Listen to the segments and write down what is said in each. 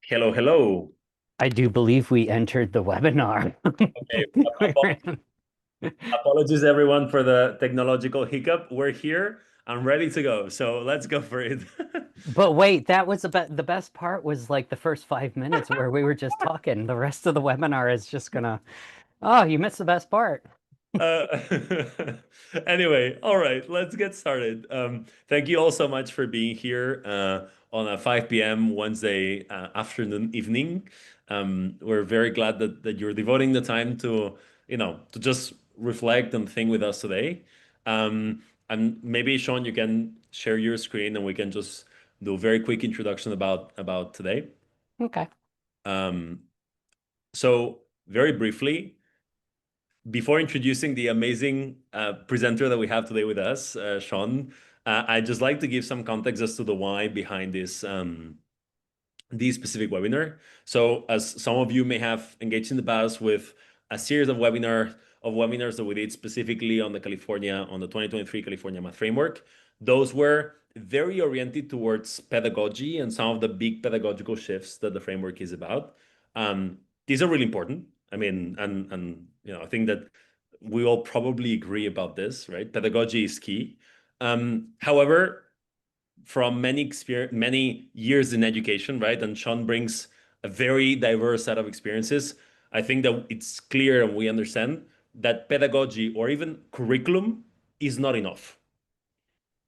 Hello, hello. I do believe we entered the webinar. Okay, apologies everyone for the technological hiccup. We're here. I'm ready to go. So let's go for it. But wait, that was the best part was like the first 5 minutes where we were just talking. The rest of the webinar is just gonna, oh, you missed the best part. Uh, anyway, all right, let's get started. Thank you all so much for being here on a 5 p.m. Wednesday afternoon, evening. We're very glad that you're devoting the time to just reflect and think with us today. And maybe, Sean, you can share your screen and we can just do a very quick introduction about today. Okay. Um, so, very briefly, before introducing the amazing presenter that we have today with us, Sean, I'd just like to give some context as to the why behind this specific webinar. So, as some of you may have engaged in the past with a series of webinars that we did specifically on the 2023 California Math Framework, those were very oriented towards pedagogy and some of the big pedagogical shifts that the framework is about. These are really important. I mean, and I think that we all probably agree about this, right? Pedagogy is key. However, from many years in education, right? And Sean brings a very diverse set of experiences. I think that it's clear and we understand that pedagogy or even curriculum is not enough.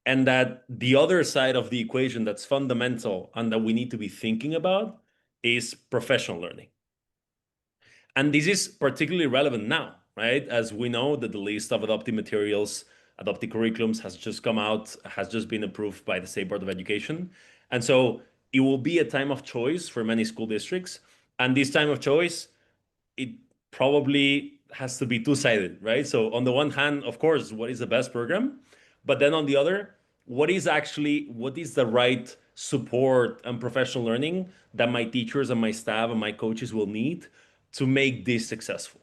And that the other side of the equation that's fundamental and that we need to be thinking about is professional learning. And this is particularly relevant now, right? As we know that the list of adopted materials, adopted curriculums has just come out, has just been approved by the State Board of Education. And so it will be a time of choice for many school districts. And this time of choice, it probably has to be two-sided, right? So on the one hand, of course, what is the best program? But then on the other, what is the right support and professional learning that my teachers and my staff and my coaches will need to make this successful?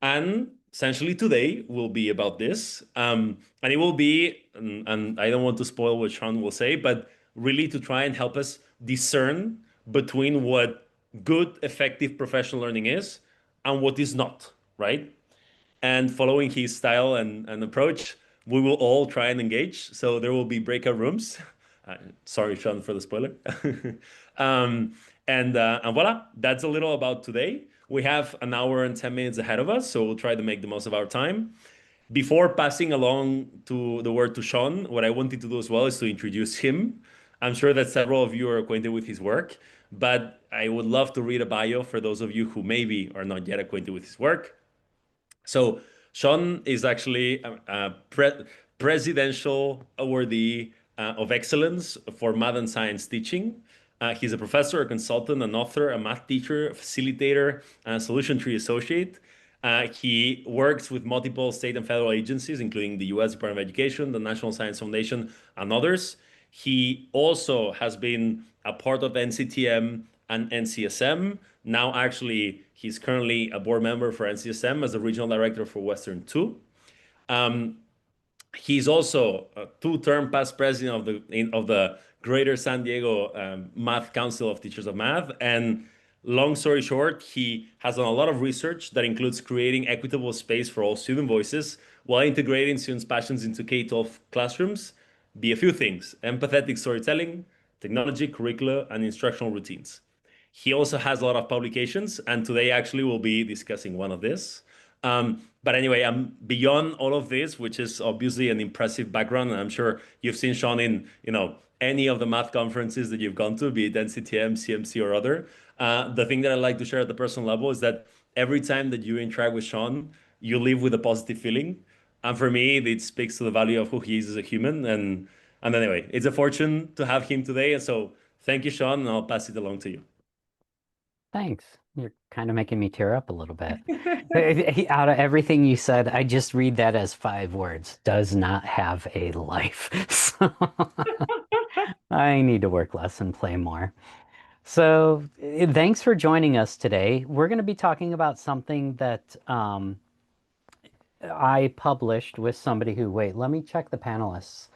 And essentially today will be about this. And it will be, and I don't want to spoil what Sean will say, but really to try and help us discern between what good, effective professional learning is and what is not, right? And following his style and approach, we will all try and engage. So there will be breakout rooms. Sorry, Sean, for the spoiler. um, and voila, that's a little about today. We have an hour and 10 minutes ahead of us, so we'll try to make the most of our time. Before passing along to the word to Sean, what I wanted to do as well is to introduce him. I'm sure that several of you are acquainted with his work, but I would love to read a bio for those of you who maybe are not yet acquainted with his work. So Sean is actually a presidential awardee of excellence for math and science teaching. He's a professor, a consultant, an author, a math teacher, a facilitator, and a solution tree associate. He works with multiple state and federal agencies, including the U.S. Department of Education, the National Science Foundation, and others. He also has been a part of NCTM and NCSM. Now, actually, he's currently a board member for NCSM as the regional director for Western 2. Um, he's also a two-term past president of the Greater San Diego Math Council of Teachers of Math. And long story short, he has done a lot of research that includes creating equitable space for all student voices while integrating students' passions into K-12 classrooms. Be a few things: empathetic storytelling, technology, curricula, and instructional routines. He also has a lot of publications, and today actually we'll be discussing one of this. But anyway, I'm beyond all of this, which is obviously an impressive background, and I'm sure you've seen Sean in, any of the math conferences that you've gone to, be it NCTM, CMC, or other. The thing that I like to share at the personal level is that every time that you interact with Sean, you leave with a positive feeling. And for me, it speaks to the value of who he is as a human. And anyway, it's a fortune to have him today. And so thank you, Sean, and I'll pass it along to you. Thanks. You're kind of making me tear up a little bit. Out of everything you said, I just read that as 5 words. Does not have a life. So I need to work less and play more. So thanks for joining us today. We're going to be talking about something that I published with somebody who, wait, let me check the panelists.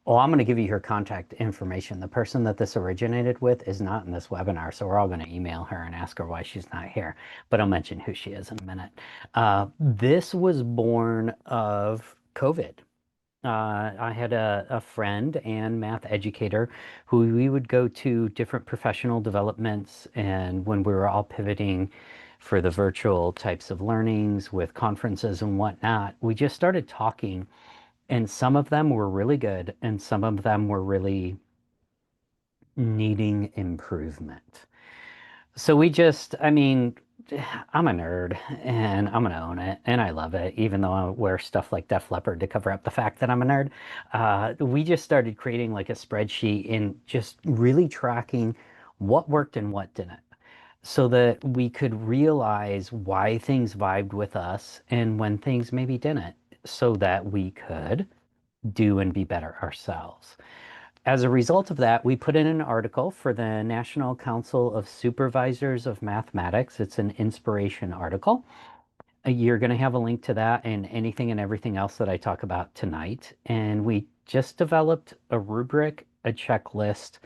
Oh, I'm going to give you her contact information. The person that this originated with is not in this webinar, so we're all going to email her and ask her why she's not here. But I'll mention who she is in a minute. This was born of COVID. I had a friend and math educator who we would go to different professional developments, and when we were all pivoting for the virtual types of learnings with conferences and whatnot, we just started talking, and some of them were really good, and some of them were really needing improvement. So we just, I mean, I'm a nerd and I'm gonna own it and I love it, even though I wear stuff like Def Leppard to cover up the fact that I'm a nerd. We just started creating like a spreadsheet and just really tracking what worked and what didn't, so that we could realize why things vibed with us and when things maybe didn't, so that we could do and be better ourselves. As a result of that, we put in an article for the National Council of Supervisors of Mathematics. It's an inspiration article. You're going to have a link to that and anything and everything else that I talk about tonight. And we just developed a rubric, a checklist,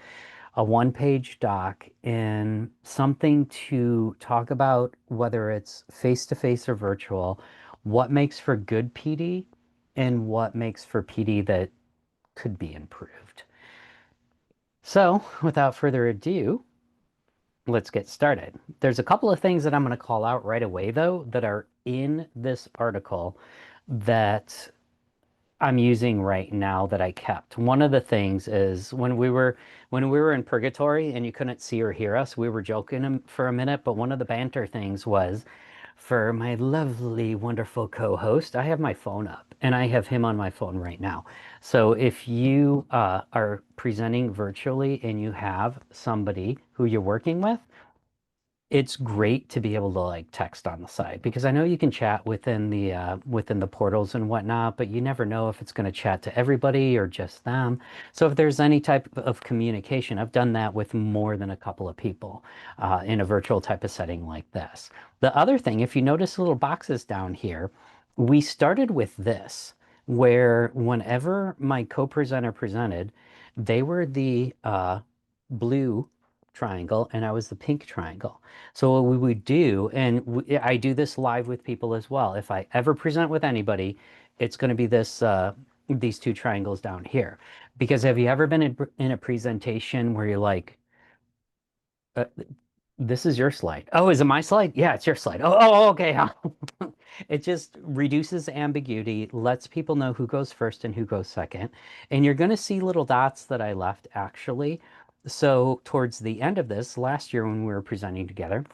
a one-page doc, and something to talk about, whether it's face-to-face or virtual, what makes for good PD and what makes for PD that could be improved. So, without further ado, let's get started. There's a couple of things that I'm going to call out right away, though, that are in this article that I'm using right now that I kept. One of the things is when we were in purgatory and you couldn't see or hear us, we were joking for a minute, but one of the banter things was for my lovely, wonderful co-host, I have my phone up and I have him on my phone right now. So if you are presenting virtually and you have somebody who you're working with, it's great to be able to like text on the side, because I know you can chat within the portals and whatnot, but you never know if it's going to chat to everybody or just them. So if there's any type of communication, I've done that with more than a couple of people in a virtual type of setting like this. The other thing, if you notice little boxes down here, we started with this, where whenever my co-presenter presented, they were the blue triangle and I was the pink triangle. So what we would do, and I do this live with people as well. If I ever present with anybody, it's going to be these two triangles down here. Because have you ever been in a presentation where you're like, uh, this is your slide. Oh, is it my slide? Yeah, it's your slide. Oh, okay. It just reduces ambiguity, lets people know who goes first and who goes second. And you're going to see little dots that I left actually. So towards the end of this, last year when we were presenting together,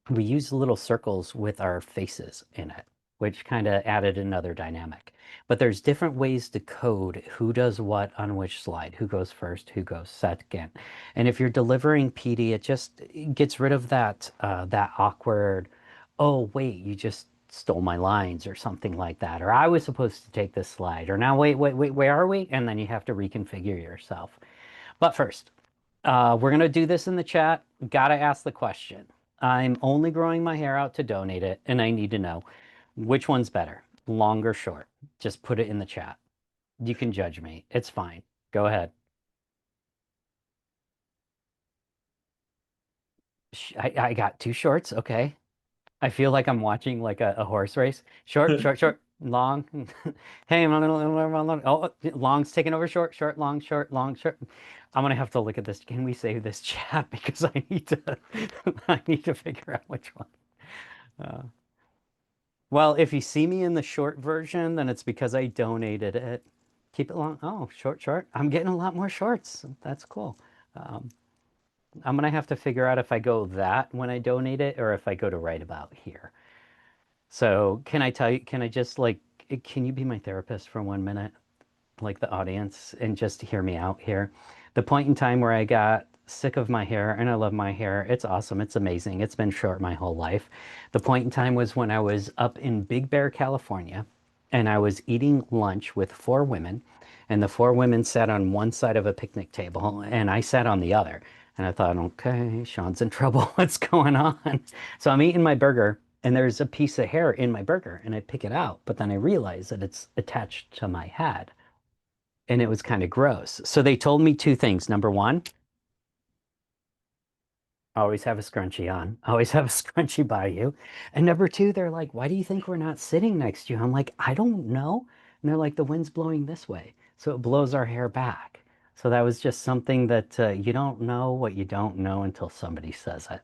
we used little circles with our faces in it, which kind of added another dynamic. But there's different ways to code who does what on which slide, who goes first, who goes second. And if you're delivering PD, it gets rid of that awkward, oh wait, you just stole my lines or something like that. Or I was supposed to take this slide. Or now wait, where are we? And then you have to reconfigure yourself. But first, we're going to do this in the chat. Got to ask the question. I'm only growing my hair out to donate it, and I need to know which one's better, long or short. Just put it in the chat. You can judge me. It's fine. Go ahead. I got two shorts. Okay. I feel like I'm watching like a horse race. Short, short, short, long. Hey, oh, long's taking over short, short, long, short, long, short. I'm gonna have to look at this. Can we save this chat? Because I need to I need to figure out which one. Uh, well, if you see me in the short version, then it's because I donated it. Keep it long. Oh, short, short. I'm getting a lot more shorts. That's cool. Um, I'm gonna have to figure out if I go that when I donate it or if I go to right about here. So can I tell you, can I just like, can you be my therapist for 1 minute? Like the audience, and just hear me out here. The point in time where I got sick of my hair, and I love my hair. It's awesome. It's amazing. It's been short my whole life. The point in time was when I was up in Big Bear, California, and I was eating lunch with four women, and the four women sat on one side of a picnic table, and I sat on the other. And I thought, okay, Sean's in trouble. What's going on? So I'm eating my burger, and there's a piece of hair in my burger, and I pick it out, but then I realize that it's attached to my head. and it was kind of gross. So they told me two things. Number one, always have a scrunchie on, always have a scrunchie by you. And number two, they're like, why do you think we're not sitting next to you? I'm like, I don't know. And they're like, the wind's blowing this way. So it blows our hair back. So that was just something that you don't know what you don't know until somebody says it.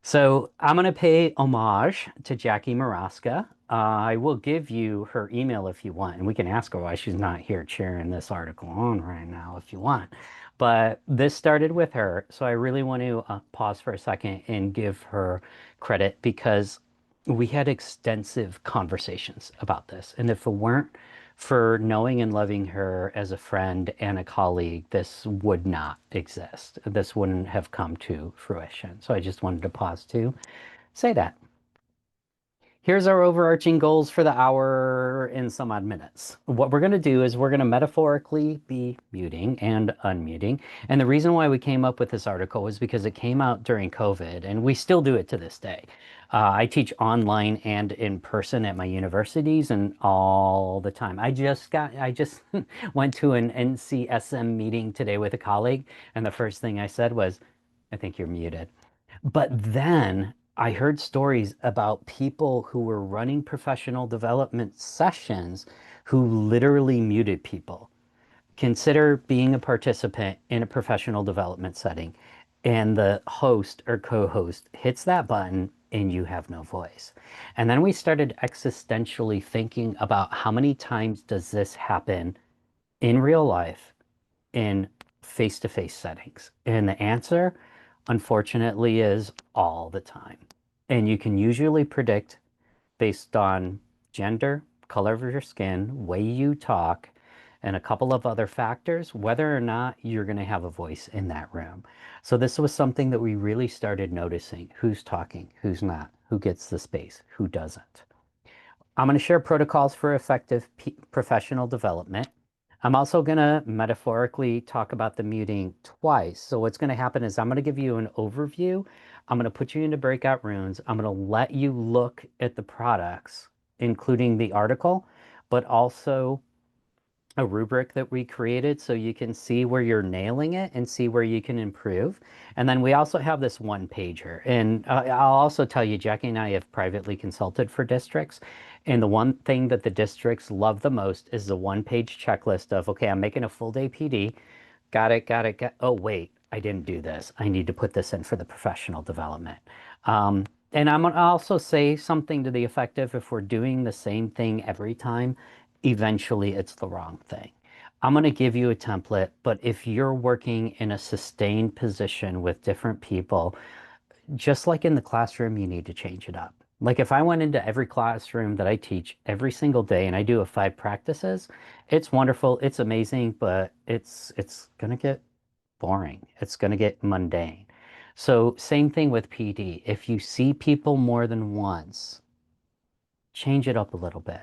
So I'm going to pay homage to Jackie Maraska. I will give you her email if you want, and we can ask her why she's not here cheering this article on right now if you want. But this started with her, so I really want to pause for a second and give her credit because we had extensive conversations about this. And if it weren't for knowing and loving her as a friend and a colleague, this would not exist. This wouldn't have come to fruition. So I just wanted to pause to say that. Here's our overarching goals for the hour in some odd minutes. What we're going to do is we're going to metaphorically be muting and unmuting. And the reason why we came up with this article was because it came out during COVID, and we still do it to this day. I teach online and in person at my universities and all the time. I just went to an NCSM meeting today with a colleague, and the first thing I said was, I think you're muted. But then I heard stories about people who were running professional development sessions who literally muted people. Consider being a participant in a professional development setting, and the host or co-host hits that button and you have no voice. And then we started existentially thinking about how many times does this happen in real life in face-to-face settings? And the answer, unfortunately, is all the time. And you can usually predict based on gender, color of your skin, way you talk, and a couple of other factors, whether or not you're going to have a voice in that room. So this was something that we really started noticing. Who's talking? Who's not? Who gets the space? Who doesn't? I'm going to share protocols for effective professional development. I'm also going to metaphorically talk about the muting twice. So what's going to happen is I'm going to give you an overview. I'm going to put you into breakout rooms. I'm going to let you look at the products, including the article, but also a rubric that we created so you can see where you're nailing it and see where you can improve. And then we also have this one pager. And I'll also tell you, Jackie and I have privately consulted for districts. And the one thing that the districts love the most is the one page checklist of, okay, I'm making a full day PD. Got it, got it, oh, wait, I didn't do this. I need to put this in for the professional development. And I'm going to also say something to the effect of if we're doing the same thing every time, eventually it's the wrong thing. I'm going to give you a template, but if you're working in a sustained position with different people, just like in the classroom, you need to change it up. Like if I went into every classroom that I teach every single day and I do a 5 practices, it's wonderful, it's amazing, but it's going to get boring. It's going to get mundane. So same thing with PD. If you see people more than once, change it up a little bit.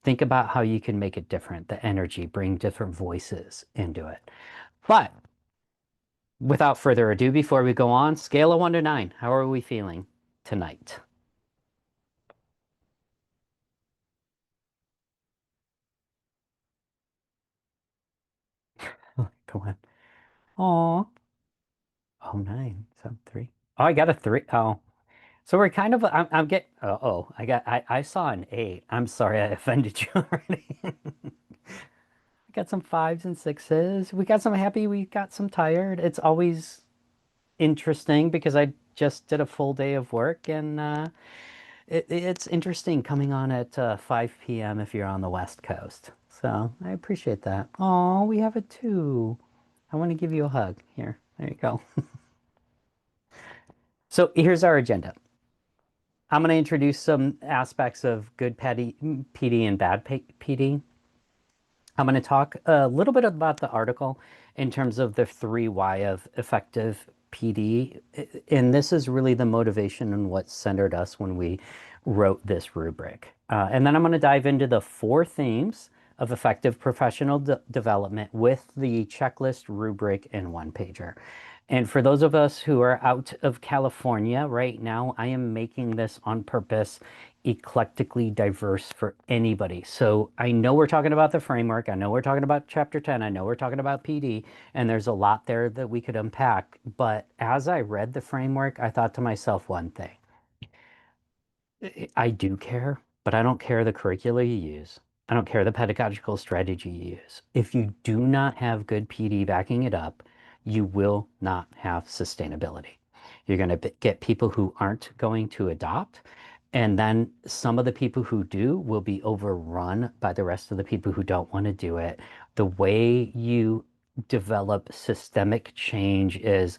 Think about how you can make it different, the energy, bring different voices into it. But without further ado, before we go on, scale of 1 to 9, how are we feeling tonight? Go on. Oh, oh, 9, 7, 3. Oh, I got a 3. Oh, so we're kind of, I'm get, I saw an 8. I'm sorry I offended you already. We got some 5s and 6s. We got some happy, we got some tired. It's always interesting because I just did a full day of work and it's interesting coming on at 5 p.m. if you're on the West Coast. So I appreciate that. Oh, we have a 2. I want to give you a hug. Here, there you go. So here's our agenda. I'm going to introduce some aspects of good PD and bad PD. I'm going to talk a little bit about the article in terms of the 3 Why of effective PD. And this is really the motivation and what centered us when we wrote this rubric. And then I'm going to dive into the 4 themes of effective professional development with the checklist, rubric, and one pager. And for those of us who are out of California right now, I am making this on purpose, eclectically diverse for anybody. So I know we're talking about the framework. I know we're talking about chapter 10. I know we're talking about PD, and there's a lot there that we could unpack. But as I read the framework, I thought to myself one thing. I do care, but I don't care the curricula you use. I don't care the pedagogical strategy you use. If you do not have good PD backing it up, you will not have sustainability. You're going to get people who aren't going to adopt, and then some of the people who do will be overrun by the rest of the people who don't want to do it. The way you develop systemic change is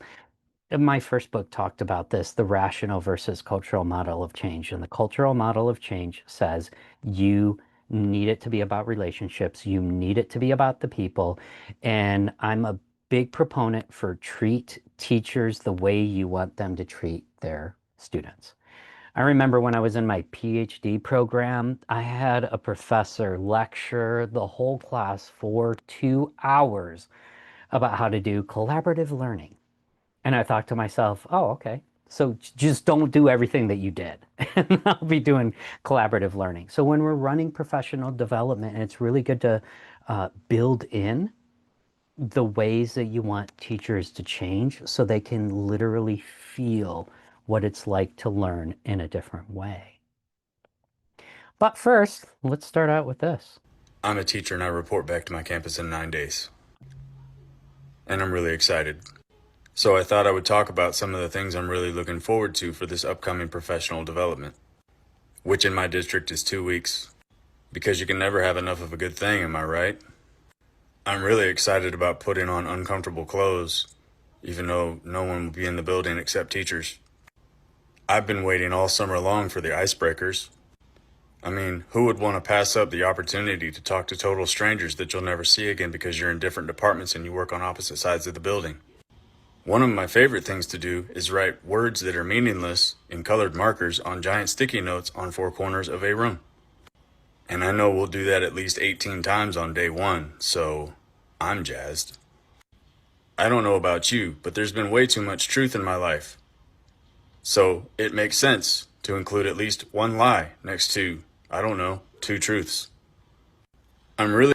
my first book talked about this, the rational versus cultural model of change. And the cultural model of change says you need it to be about relationships, you need it to be about the people. And I'm a big proponent for treat teachers the way you want them to treat their students. I remember when I was in my PhD program, I had a professor lecture the whole class for 2 hours about how to do collaborative learning. And I thought to myself, oh, okay. So just don't do everything that you did. And I'll be doing collaborative learning. So when we're running professional development, it's really good to build in the ways that you want teachers to change so they can literally feel what it's like to learn in a different way. But first, let's start out with this. I'm a teacher and I report back to my campus in 9 days. And I'm really excited. So I thought I would talk about some of the things I'm really looking forward to for this upcoming professional development, which in my district is 2 weeks. Because you can never have enough of a good thing, am I right? I'm really excited about putting on uncomfortable clothes, even though no one will be in the building except teachers. I've been waiting all summer long for the icebreakers. I mean, who would want to pass up the opportunity to talk to total strangers that you'll never see again because you're in different departments and you work on opposite sides of the building? One of my favorite things to do is write words that are meaningless in colored markers on giant sticky notes on four corners of a room. And I know we'll do that at least 18 times on day one, so I'm jazzed. I don't know about you, but there's been way too much truth in my life. So it makes sense to include at least one lie next to, I don't know, two truths. I'm really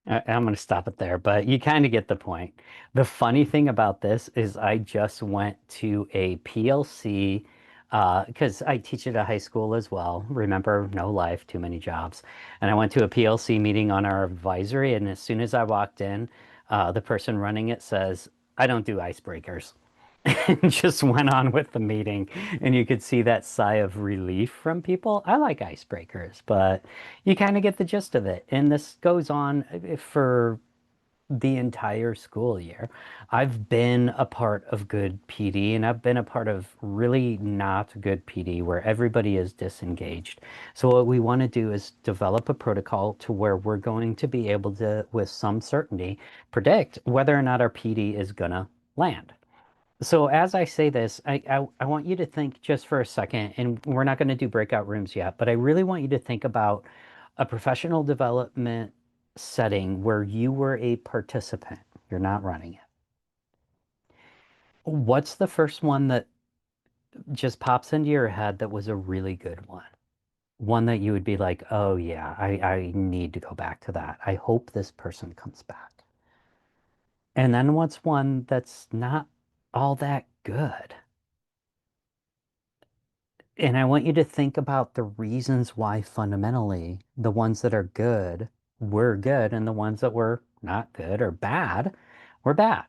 I'm going to stop it there, but you kind of get the point. The funny thing about this is I just went to a PLC because I teach at a high school as well. Remember, no life, too many jobs. And I went to a PLC meeting on our advisory, and as soon as I walked in, the person running it says, I don't do icebreakers. And just went on with the meeting. And you could see that sigh of relief from people. I like icebreakers, but you kind of get the gist of it. And this goes on for the entire school year. I've been a part of good PD and I've been a part of really not good PD where everybody is disengaged. So what we want to do is develop a protocol to where we're going to be able to, with some certainty, predict whether or not our PD is gonna land. So as I say this, I want you to think just for a second, and we're not going to do breakout rooms yet, but I really want you to think about a professional development setting where you were a participant. You're not running it. What's the first one that just pops into your head that was a really good one? One that you would be like, oh yeah, I need to go back to that. I hope this person comes back. And then what's one that's not all that good? And I want you to think about the reasons why fundamentally the ones that are good were good and the ones that were not good or bad were bad.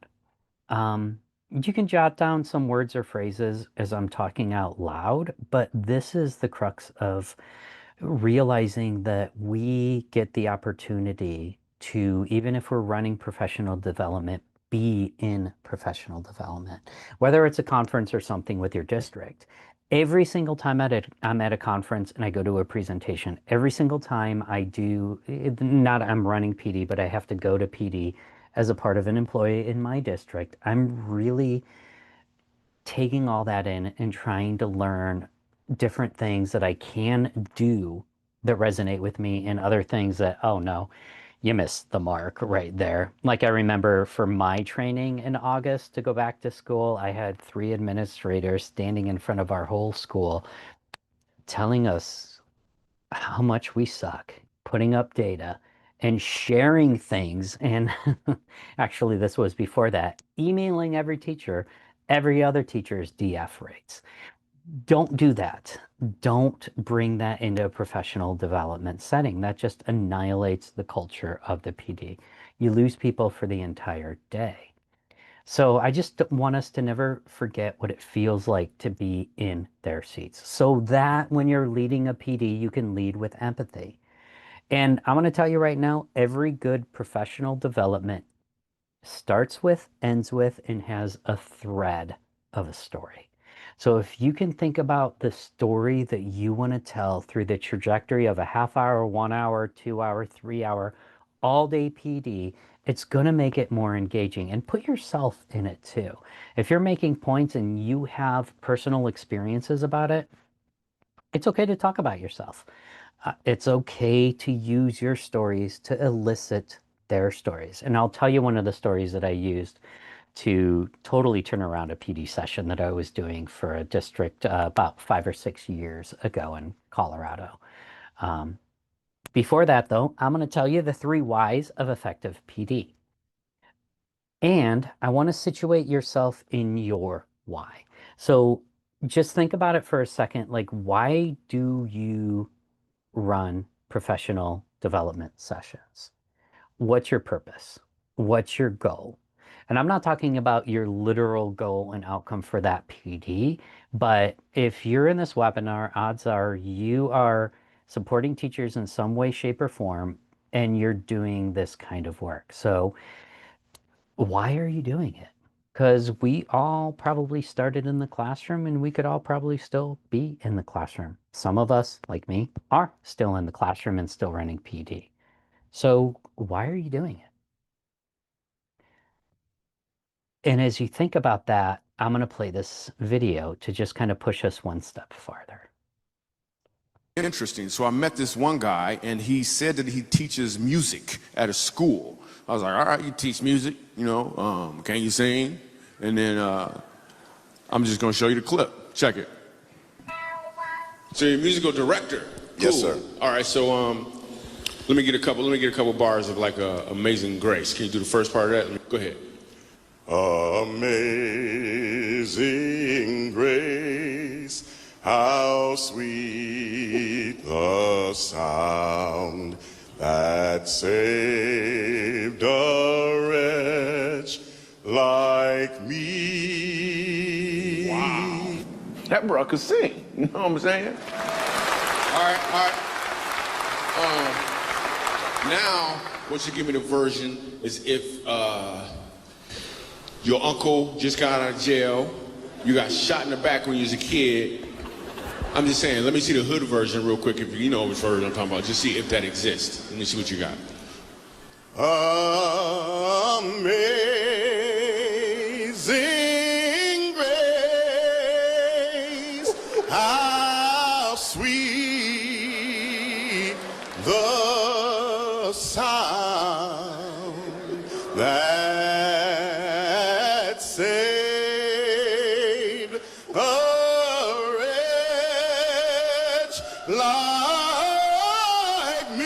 You can jot down some words or phrases as I'm talking out loud, but this is the crux of realizing that we get the opportunity to, even if we're running professional development, be in professional development, whether it's a conference or something with your district. Every single time I'm at a conference and I go to a presentation, every single time I do, not I'm running PD, but I have to go to PD as a part of an employee in my district, I'm really taking all that in and trying to learn different things that I can do that resonate with me and other things that, oh no, You missed the mark right there. Like I remember for my training in August to go back to school, I had 3 administrators standing in front of our whole school telling us how much we suck, putting up data and sharing things. And actually, this was before that, emailing every other teacher's DF rates. Don't do that. Don't bring that into a professional development setting. That just annihilates the culture of the PD. You lose people for the entire day. So I just want us to never forget what it feels like to be in their seats, so that when you're leading a PD, you can lead with empathy. And I'm going to tell you right now, every good professional development starts with, ends with, and has a thread of a story. So if you can think about the story that you want to tell through the trajectory of a half hour, 1 hour, 2 hour, 3 hour, all day PD, it's going to make it more engaging, and put yourself in it too. If you're making points and you have personal experiences about it, it's okay to talk about yourself. It's okay to use your stories to elicit their stories. And I'll tell you one of the stories that I used to totally turn around a PD session that I was doing for a district about 5 or 6 years ago in Colorado. Um, Before that, though, I'm going to tell you the 3 whys of effective PD. And I want to situate yourself in your why. So just think about it for a second. Like, why do you run professional development sessions? What's your purpose? What's your goal? And I'm not talking about your literal goal and outcome for that PD, but if you're in this webinar, odds are you are supporting teachers in some way, shape, or form, and you're doing this kind of work. So why are you doing it? Because we all probably started in the classroom, and we could all probably still be in the classroom. Some of us, like me, are still in the classroom and still running PD. So why are you doing it? And as you think about that, I'm going to play this video to just kind of push us one step farther. Interesting. So I met this one guy, and he said that he teaches music at a school. I was like, all right, you teach music, can you sing? And then I'm just going to show you the clip. Check it. So you're a musical director. Cool. Yes, sir. All right, so let me get a couple bars of like Amazing Grace. Can you do the first part of that? Go ahead. Amazing grace, how sweet the sound that saved a wretch like me. Wow. That bro could sing. You know what I'm saying? All right. Now, what you give me the version is if your uncle just got out of jail, you got shot in the back when you was a kid. I'm just saying, let me see the hood version real quick, if you know which version I'm talking about. Just see if that exists. Let me see what you got. Amazing grace, how sweet the sound that saved a wretch like me.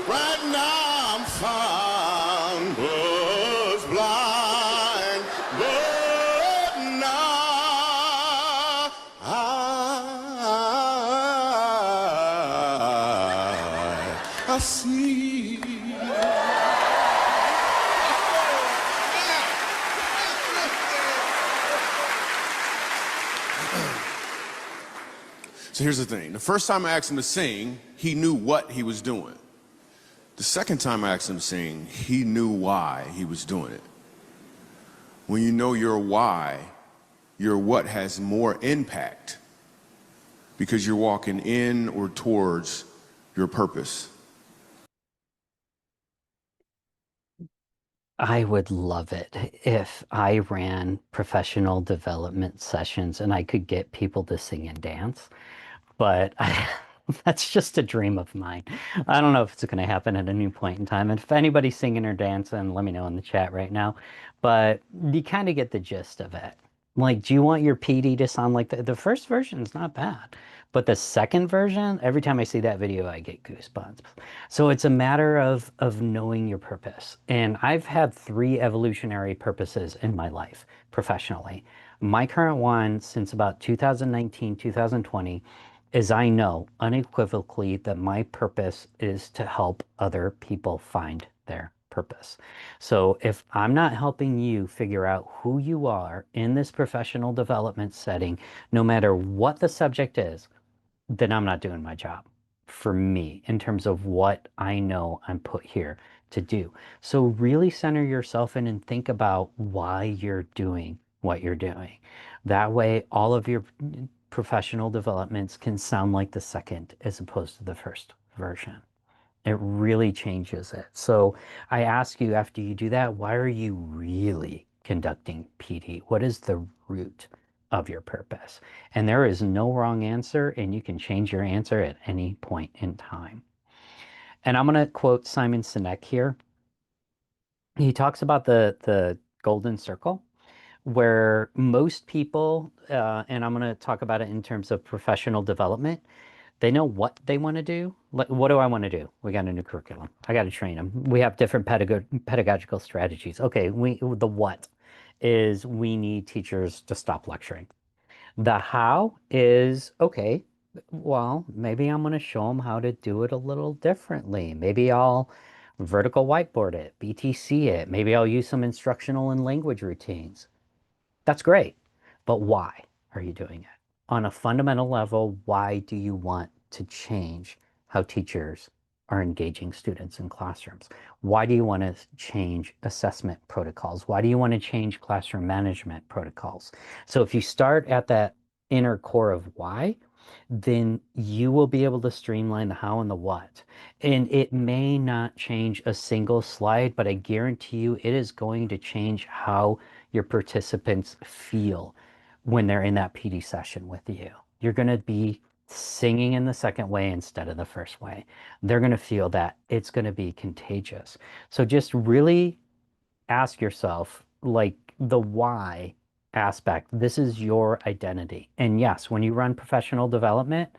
Right now I'm found, was blind, but now I see. So here's the thing. The first time I asked him to sing, he knew what he was doing. The second time I asked him to sing, he knew why he was doing it. When you know your why, your what has more impact because you're walking in or towards your purpose. I would love it if I ran professional development sessions and I could get people to sing and dance. But that's just a dream of mine. I don't know if it's going to happen at any point in time. And if anybody's singing or dancing, let me know in the chat right now. But you kind of get the gist of it. Like, do you want your PD to sound like the first version is not bad, but the second version, every time I see that video, I get goosebumps. So it's a matter of knowing your purpose. And I've had 3 evolutionary purposes in my life professionally. My current one since about 2019, 2020 is I know unequivocally that my purpose is to help other people find their purpose. So if I'm not helping you figure out who you are in this professional development setting, no matter what the subject is, then I'm not doing my job for me in terms of what I know I'm put here to do. So really center yourself in and think about why you're doing what you're doing. That way, all of your professional developments can sound like the second as opposed to the first version. It really changes it. So I ask you after you do that, why are you really conducting PD? What is the root of your purpose? And there is no wrong answer, and you can change your answer at any point in time. And I'm going to quote Simon Sinek here. He talks about the golden circle, where most people, and I'm going to talk about it in terms of professional development, they know what they want to do. Like, what do I want to do? We got a new curriculum. I got to train them. We have different pedagogical strategies. Okay, the what is we need teachers to stop lecturing. The how is, okay, well, maybe I'm going to show them how to do it a little differently. Maybe I'll vertical whiteboard it, BTC it. Maybe I'll use some instructional and language routines. That's great. But why are you doing it? On a fundamental level, why do you want to change how teachers are engaging students in classrooms? Why do you want to change assessment protocols? Why do you want to change classroom management protocols? So if you start at that inner core of why, then you will be able to streamline the how and the what. And it may not change a single slide, but I guarantee you it is going to change how your participants feel when they're in that PD session with you. You're going to be singing in the second way instead of the first way. They're going to feel that it's going to be contagious. So just really ask yourself, like, the why aspect. This is your identity. And yes, when you run professional development,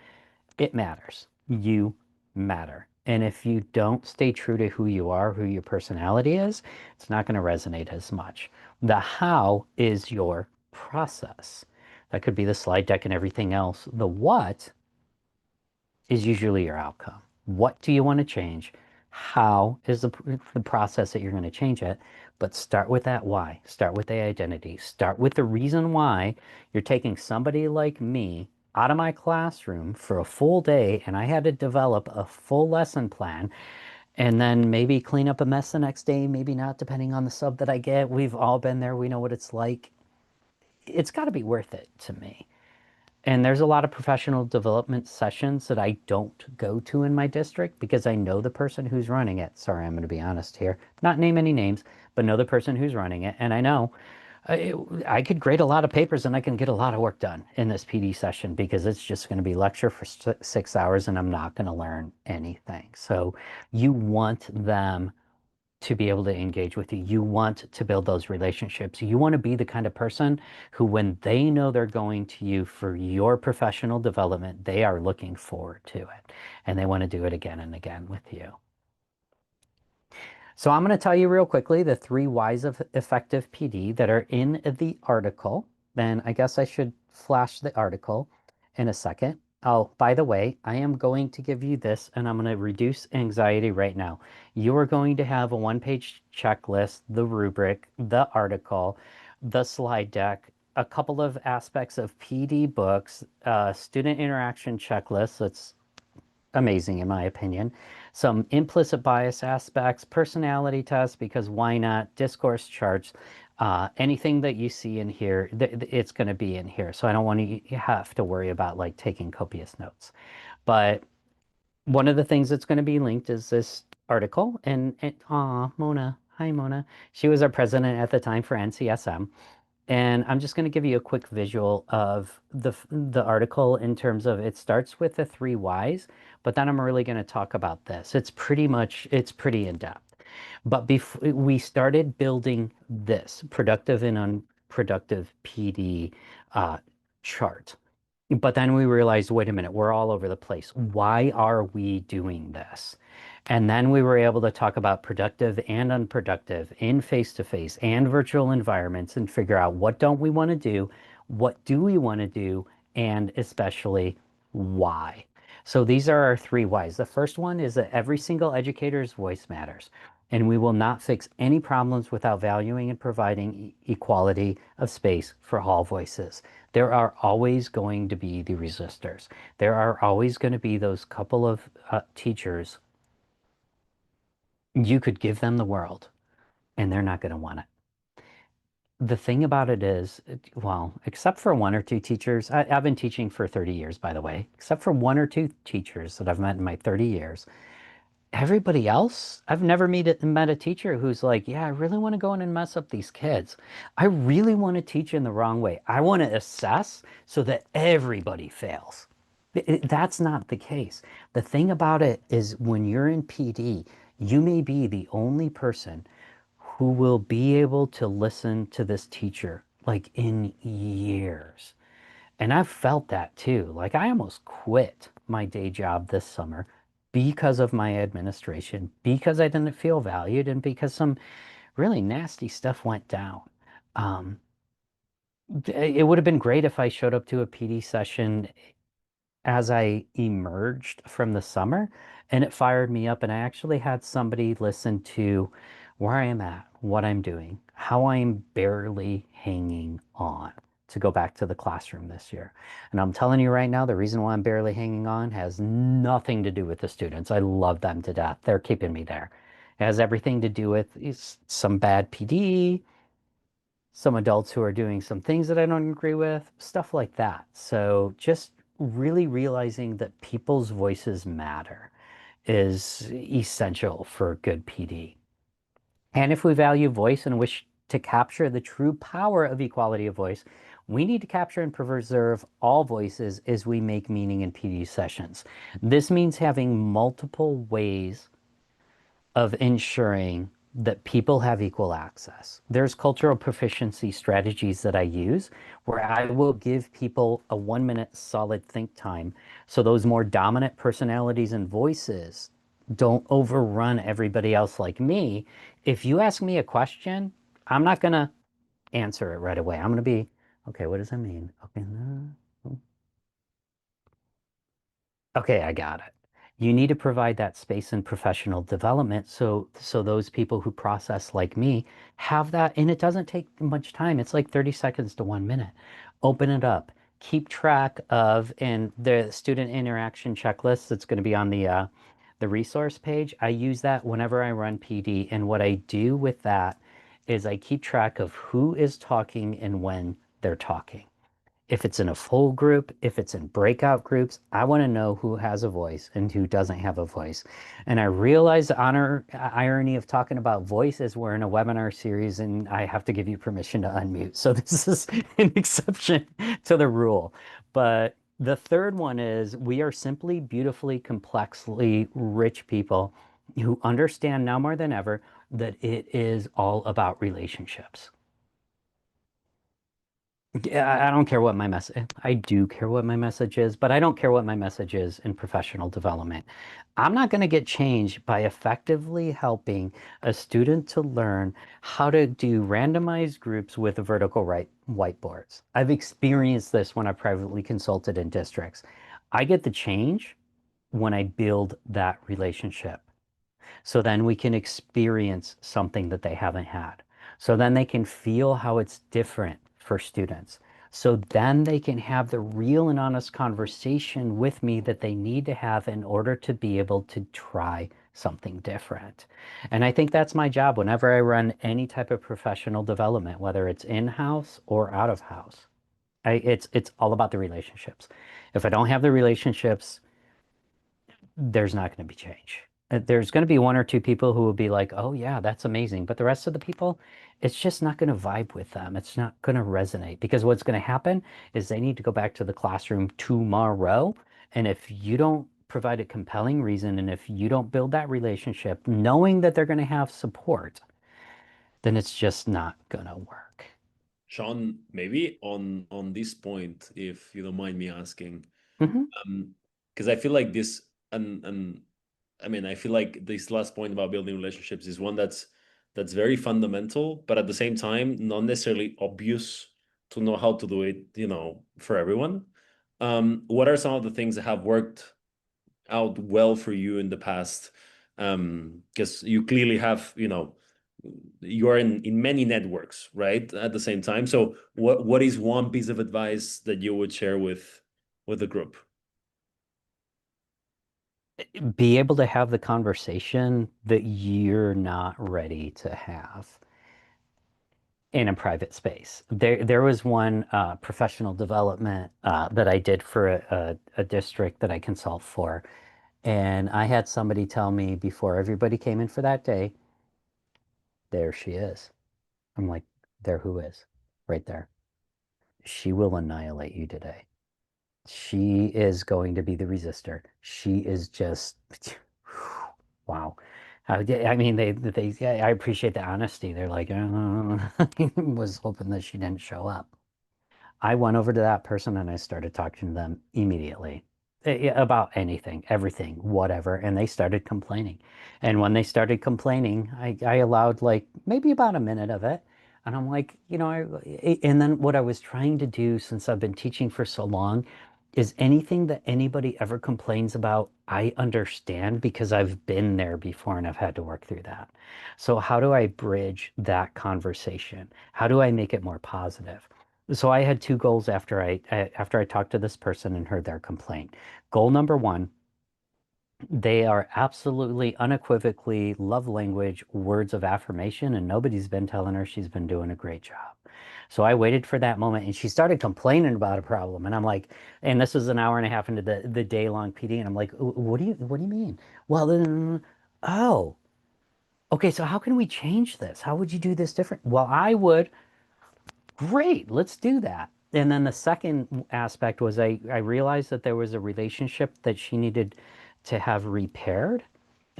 it matters. You matter. And if you don't stay true to who you are, who your personality is, it's not going to resonate as much. The how is your process. That could be the slide deck and everything else. The what is usually your outcome. What do you want to change? How is the process that you're going to change it? But start with that why. Start with the identity. Start with the reason why you're taking somebody like me out of my classroom for a full day and I had to develop a full lesson plan and then maybe clean up a mess the next day, maybe not, depending on the sub that I get. We've all been there. We know what it's like. It's got to be worth it to me. And there's a lot of professional development sessions that I don't go to in my district because I know the person who's running it. Sorry, I'm going to be honest here. Not name any names, but know the person who's running it. And I know I could grade a lot of papers and I can get a lot of work done in this PD session because it's just going to be lecture for 6 hours and I'm not going to learn anything. So you want them to be able to engage with you. You want to build those relationships. You want to be the kind of person who, when they know they're going to you for your professional development, they are looking forward to it and they want to do it again and again with you. So I'm going to tell you real quickly the 3 whys of effective PD that are in the article. Then I guess I should flash the article in a second. Oh, by the way, I am going to give you this and I'm going to reduce anxiety right now. You are going to have a 1-page checklist, the rubric, the article, the slide deck, a couple of aspects of PD books, student interaction checklist. That's amazing in my opinion. Some implicit bias aspects, personality tests, because why not, discourse charts, anything that you see in here, it's going to be in here. So I don't want you have to worry about like taking copious notes. But one of the things that's going to be linked is this article. And Mona, Hi, Mona. She was our president at the time for NCSM. And I'm just going to give you a quick visual of the article in terms of it starts with the three whys, but then I'm really going to talk about this. It's pretty in depth. But before we started building this productive and unproductive PD uh, chart. But then we realized, wait a minute, we're all over the place. Why are we doing this? And then we were able to talk about productive and unproductive in face-to-face and virtual environments and figure out what don't we want to do, what do we want to do, and especially why. So these are our three whys. The first one is that every single educator's voice matters, and we will not fix any problems without valuing and providing equality of space for all voices. There are always going to be the resistors. There are always going to be those couple of teachers. You could give them the world and they're not going to want it. The thing about it is, well, except for one or two teachers, I've been teaching for 30 years, by the way, except for one or two teachers that I've met in my 30 years. Everybody else, I've never met a teacher who's like, yeah, I really want to go in and mess up these kids. I really want to teach in the wrong way. I want to assess so that everybody fails. That's not the case. The thing about it is when you're in PD, you may be the only person who will be able to listen to this teacher like in years. And I've felt that too. Like I almost quit my day job this summer because of my administration, because I didn't feel valued, and because some really nasty stuff went down. Um, it would have been great if I showed up to a PD session as I emerged from the summer and it fired me up. And I actually had somebody listen to where I am at, what I'm doing, how I'm barely hanging on to go back to the classroom this year. And I'm telling you right now, the reason why I'm barely hanging on has nothing to do with the students. I love them to death. They're keeping me there. It has everything to do with some bad PD, some adults who are doing some things that I don't agree with, stuff like that. So just really realizing that people's voices matter is essential for good PD. And if we value voice and wish to capture the true power of equality of voice, we need to capture and preserve all voices as we make meaning in PD sessions. This means having multiple ways of ensuring that people have equal access. There's cultural proficiency strategies that I use where I will give people a 1 minute solid think time so those more dominant personalities and voices don't overrun everybody else like me. If you ask me a question, I'm not going to answer it right away. I'm going to be, okay, what does that mean? Okay, no. Okay, I got it. You need to provide that space and professional development so those people who process like me have that, and it doesn't take much time. It's like 30 seconds to 1 minute. Open it up. Keep track of and the student interaction checklist that's going to be on the resource page. I use that whenever I run PD, and what I do with that is I keep track of who is talking and when they're talking. If it's in a full group, if it's in breakout groups, I want to know who has a voice and who doesn't have a voice. And I realize the irony of talking about voice is we're in a webinar series and I have to give you permission to unmute. So this is an exception to the rule. But the third one is we are simply beautifully, complexly rich people who understand now more than ever that it is all about relationships. Yeah, I don't care what my message, I do care what my message is, but I don't care what my message is in professional development. I'm not going to get change by effectively helping a student to learn how to do randomized groups with vertical right whiteboards. I've experienced this when I privately consulted in districts. I get the change when I build that relationship. So then we can experience something that they haven't had. So then they can feel how it's different for students. So then they can have the real and honest conversation with me that they need to have in order to be able to try something different. And I think that's my job whenever I run any type of professional development, whether it's in-house or out of house. It's all about the relationships. If I don't have the relationships, there's not going to be change. There's going to be one or two people who will be like, oh, yeah, that's amazing. But the rest of the people, it's just not going to vibe with them. It's not going to resonate because what's going to happen is they need to go back to the classroom tomorrow. And if you don't provide a compelling reason and if you don't build that relationship, knowing that they're going to have support, then it's just not going to work. Sean, maybe on this point, if you don't mind me asking, Hmm. because I feel like this, and I mean, I feel like this last point about building relationships is one that's very fundamental, but at the same time, not necessarily obvious to know how to do it, for everyone. What are some of the things that have worked out well for you in the past? Because you clearly have, you are in many networks, right? At the same time. So what is one piece of advice that you would share with the group? Be able to have the conversation that you're not ready to have in a private space. There was one professional development that I did for a district that I consult for. And I had somebody tell me before everybody came in for that day, there she is. I'm like, there who is? Right there. She will annihilate you today. She is going to be the resistor. She is just, wow. I mean, yeah, I appreciate the honesty. They're like, I was hoping that she didn't show up. I went over to that person and I started talking to them immediately about anything, everything, whatever. And they started complaining. And when they started complaining, I allowed like maybe about a minute of it. And I'm like, and then what I was trying to do since I've been teaching for so long is anything that anybody ever complains about, I understand because I've been there before and I've had to work through that. So how do I bridge that conversation? How do I make it more positive? So I had two goals after I talked to this person and heard their complaint. Goal number one, they are absolutely unequivocally love language words of affirmation, and nobody's been telling her she's been doing a great job. So I waited for that moment, and she started complaining about a problem, and I'm like, and this was an hour and a half into the day long PD, and I'm like, what do you mean? Well, then, oh, okay, so how can we change this? How would you do this different? Well, I would. Great, let's do that. And then the second aspect was I realized that there was a relationship that she needed to have repaired.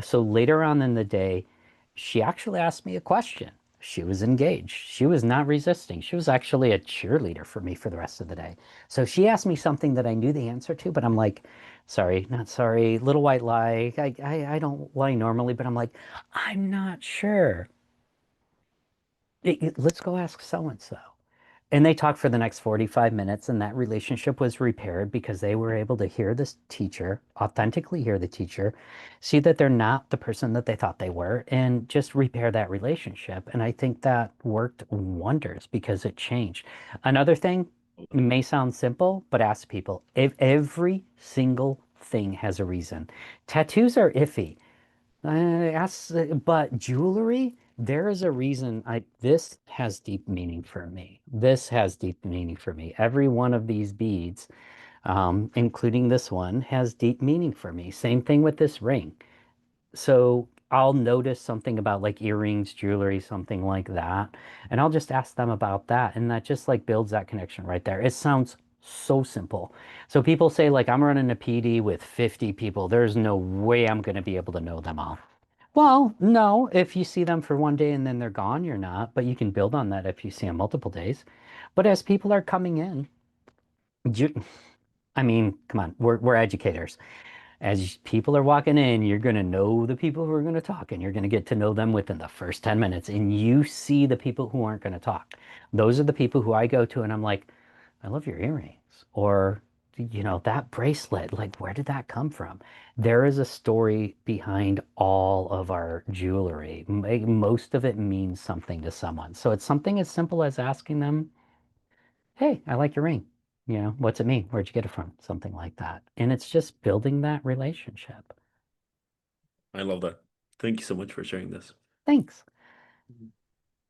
So later on in the day, she actually asked me a question. She was engaged. She was not resisting. She was actually a cheerleader for me for the rest of the day. So she asked me something that I knew the answer to, but I'm like, sorry, not sorry, little white lie. I don't lie normally, but I'm like, I'm not sure. Let's go ask so and so. And they talked for the next 45 minutes, and that relationship was repaired because they were able to hear this teacher, authentically hear the teacher, see that they're not the person that they thought they were, and just repair that relationship. And I think that worked wonders because it changed. Another thing may sound simple, but ask people if every single thing has a reason. Tattoos are iffy. But jewelry, there is a reason this has deep meaning for me. This has deep meaning for me. Every one of these beads, including this one, has deep meaning for me. Same thing with this ring. So I'll notice something about like earrings, jewelry, something like that, and I'll just ask them about that, and that just like builds that connection right there. It sounds so simple. So people say like I'm running a PD with 50 people. There's no way I'm going to be able to know them all. Well, no, if you see them for one day and then they're gone, you're not, but you can build on that if you see them multiple days. But as people are coming in, you, I mean, come on, we're educators. As people are walking in, you're going to know the people who are going to talk, and you're going to get to know them within the first 10 minutes. And you see the people who aren't going to talk. Those are the people who I go to, and I'm like, I love your earrings. Or, that bracelet, like, where did that come from? There is a story behind all of our jewelry. Most of it means something to someone. So it's something as simple as asking them, hey, I like your ring. What's it mean? Where'd you get it from? Something like that. And it's just building that relationship. I love that. Thank you so much for sharing this. Thanks.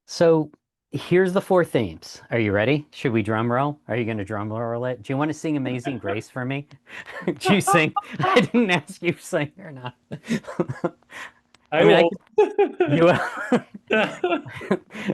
So Here's the four themes. Are you ready? Should we drum roll? Are you going to drum roll it? Do you want to sing Amazing Grace for me? Do you sing? I didn't ask you to sing or not. I I mean, I will. could. You.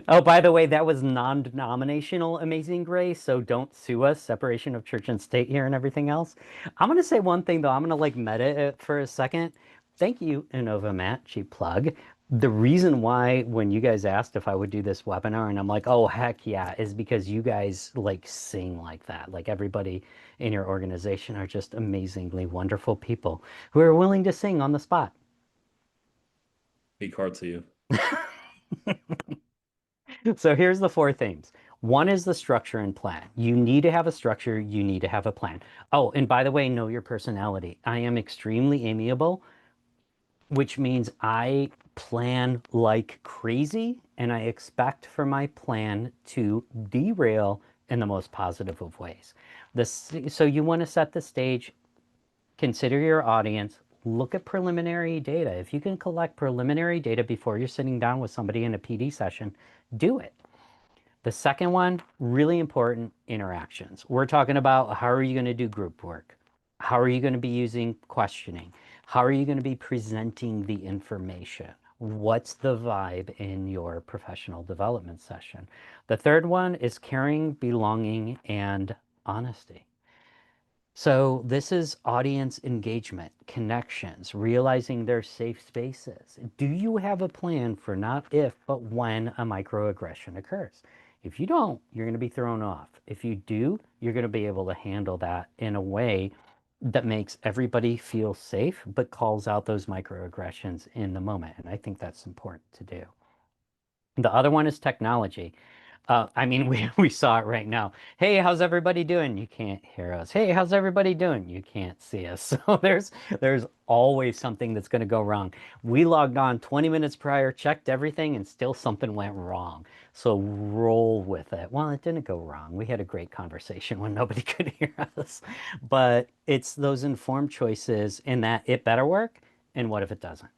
Oh, by the way, that was non-denominational Amazing Grace, so don't sue us, separation of church and state here and everything else. I'm gonna say one thing though. I'm gonna like meta it for a second. Thank you, Innova Matt, cheap plug. The reason why when you guys asked if I would do this webinar and I'm like, oh heck yeah, is because you guys like sing like that. Like everybody in your organization are just amazingly wonderful people who are willing to sing on the spot. Big heart to you. So here's the four themes. One is the structure and plan. You need to have a structure. You need to have a plan. Oh, and by the way, know your personality. I am extremely amiable, which means I plan like crazy and I expect for my plan to derail in the most positive of ways. So you want to set the stage, consider your audience, look at preliminary data. If you can collect preliminary data before you're sitting down with somebody in a PD session, do it. The second one, really important, interactions. We're talking about how are you going to do group work? How are you going to be using questioning? How are you going to be presenting the information? What's the vibe in your professional development session? The third one is caring, belonging, and honesty. So this is audience engagement, connections, realizing their safe spaces. Do you have a plan for not if, but when a microaggression occurs? If you don't, you're going to be thrown off. If you do, you're going to be able to handle that in a way that makes everybody feel safe, but calls out those microaggressions in the moment. And I think that's important to do. The other one is technology. I mean, we saw it right now. Hey, how's everybody doing? You can't hear us. Hey, how's everybody doing? You can't see us. So there's always something that's going to go wrong. We logged on 20 minutes prior, checked everything, and still something went wrong. So roll with it. Well, it didn't go wrong. We had a great conversation when nobody could hear us. But it's those informed choices in that it better work, and what if it doesn't?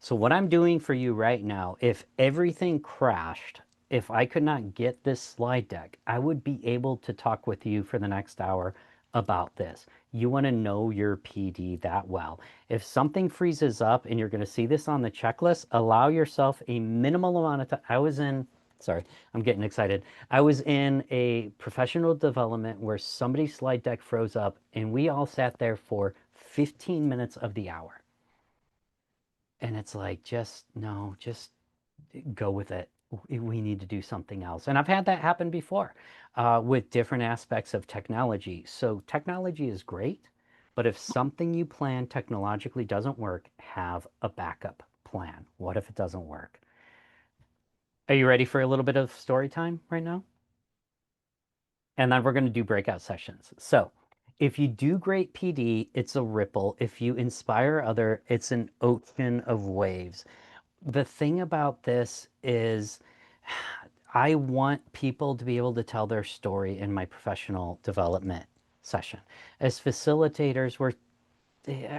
So what I'm doing for you right now, if everything crashed, if I could not get this slide deck, I would be able to talk with you for the next hour about this. You want to know your PD that well. If something freezes up and you're going to see this on the checklist, allow yourself a minimal amount of time. Sorry, I'm getting excited. I was in a professional development where somebody's slide deck froze up and we all sat there for 15 minutes of the hour. And it's like, just no, just go with it. We need to do something else. And I've had that happen before with different aspects of technology. So technology is great, but if something you plan technologically doesn't work, have a backup plan. What if it doesn't work? Are you ready for a little bit of story time right now? And then we're going to do breakout sessions. So if you do great PD, it's a ripple. If you inspire other, it's an ocean of waves. The thing about this is I want people to be able to tell their story in my professional development session. As facilitators,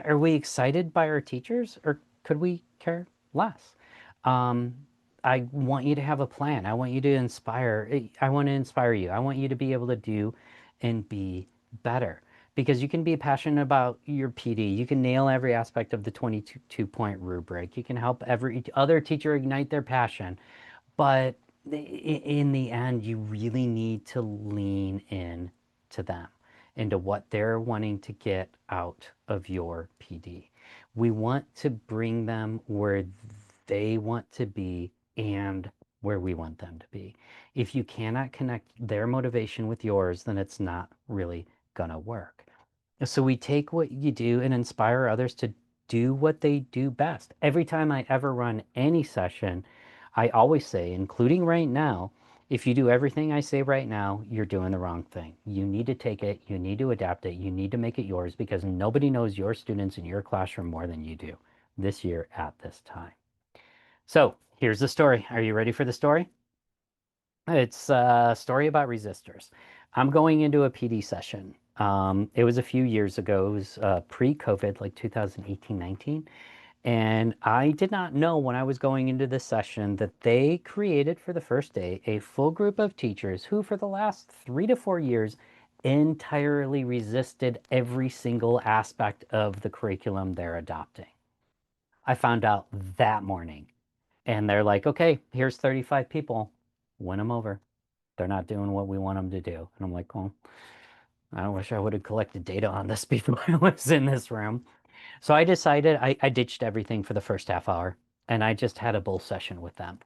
are we excited by our teachers or could we care less? Um, I want you to have a plan. I want you to inspire. I want to inspire you. I want you to be able to do and be better because you can be passionate about your PD. You can nail every aspect of the 22-point rubric. You can help every other teacher ignite their passion. But in the end, you really need to lean in to them, into what they're wanting to get out of your PD. We want to bring them where they want to be and where we want them to be. If you cannot connect their motivation with yours, then it's not really going to work. So we take what you do and inspire others to do what they do best. Every time I ever run any session, I always say, including right now, if you do everything I say right now, you're doing the wrong thing. You need to take it, you need to adapt it, you need to make it yours because nobody knows your students in your classroom more than you do this year at this time. So here's the story. Are you ready for the story? It's a story about resistors. I'm going into a PD session. It was a few years ago. It was pre-COVID, like 2018, 19. And I did not know when I was going into this session that they created for the first day a full group of teachers who, for the last 3 to 4 years, entirely resisted every single aspect of the curriculum they're adopting. I found out that morning. And they're like, okay, here's 35 people. Win them over. They're not doing what we want them to do. And I'm like, well, I wish I would have collected data on this before I was in this room. So I decided I ditched everything for the first half hour and I just had a bull session with them.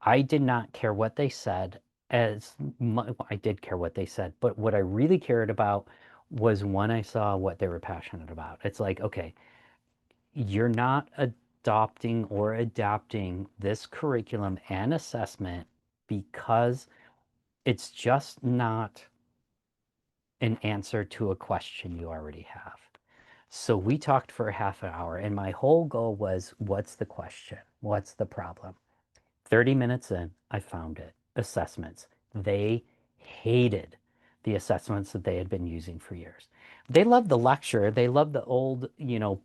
I did not care what they said as much. I did care what they said, but what I really cared about was when I saw what they were passionate about. It's like, okay, you're not adopting or adapting this curriculum and assessment because it's just not an answer to a question you already have. So we talked for a half an hour, and my whole goal was, what's the question? What's the problem? 30 minutes in, I found it. Assessments. They hated the assessments that they had been using for years. They loved the lecture. They loved the old,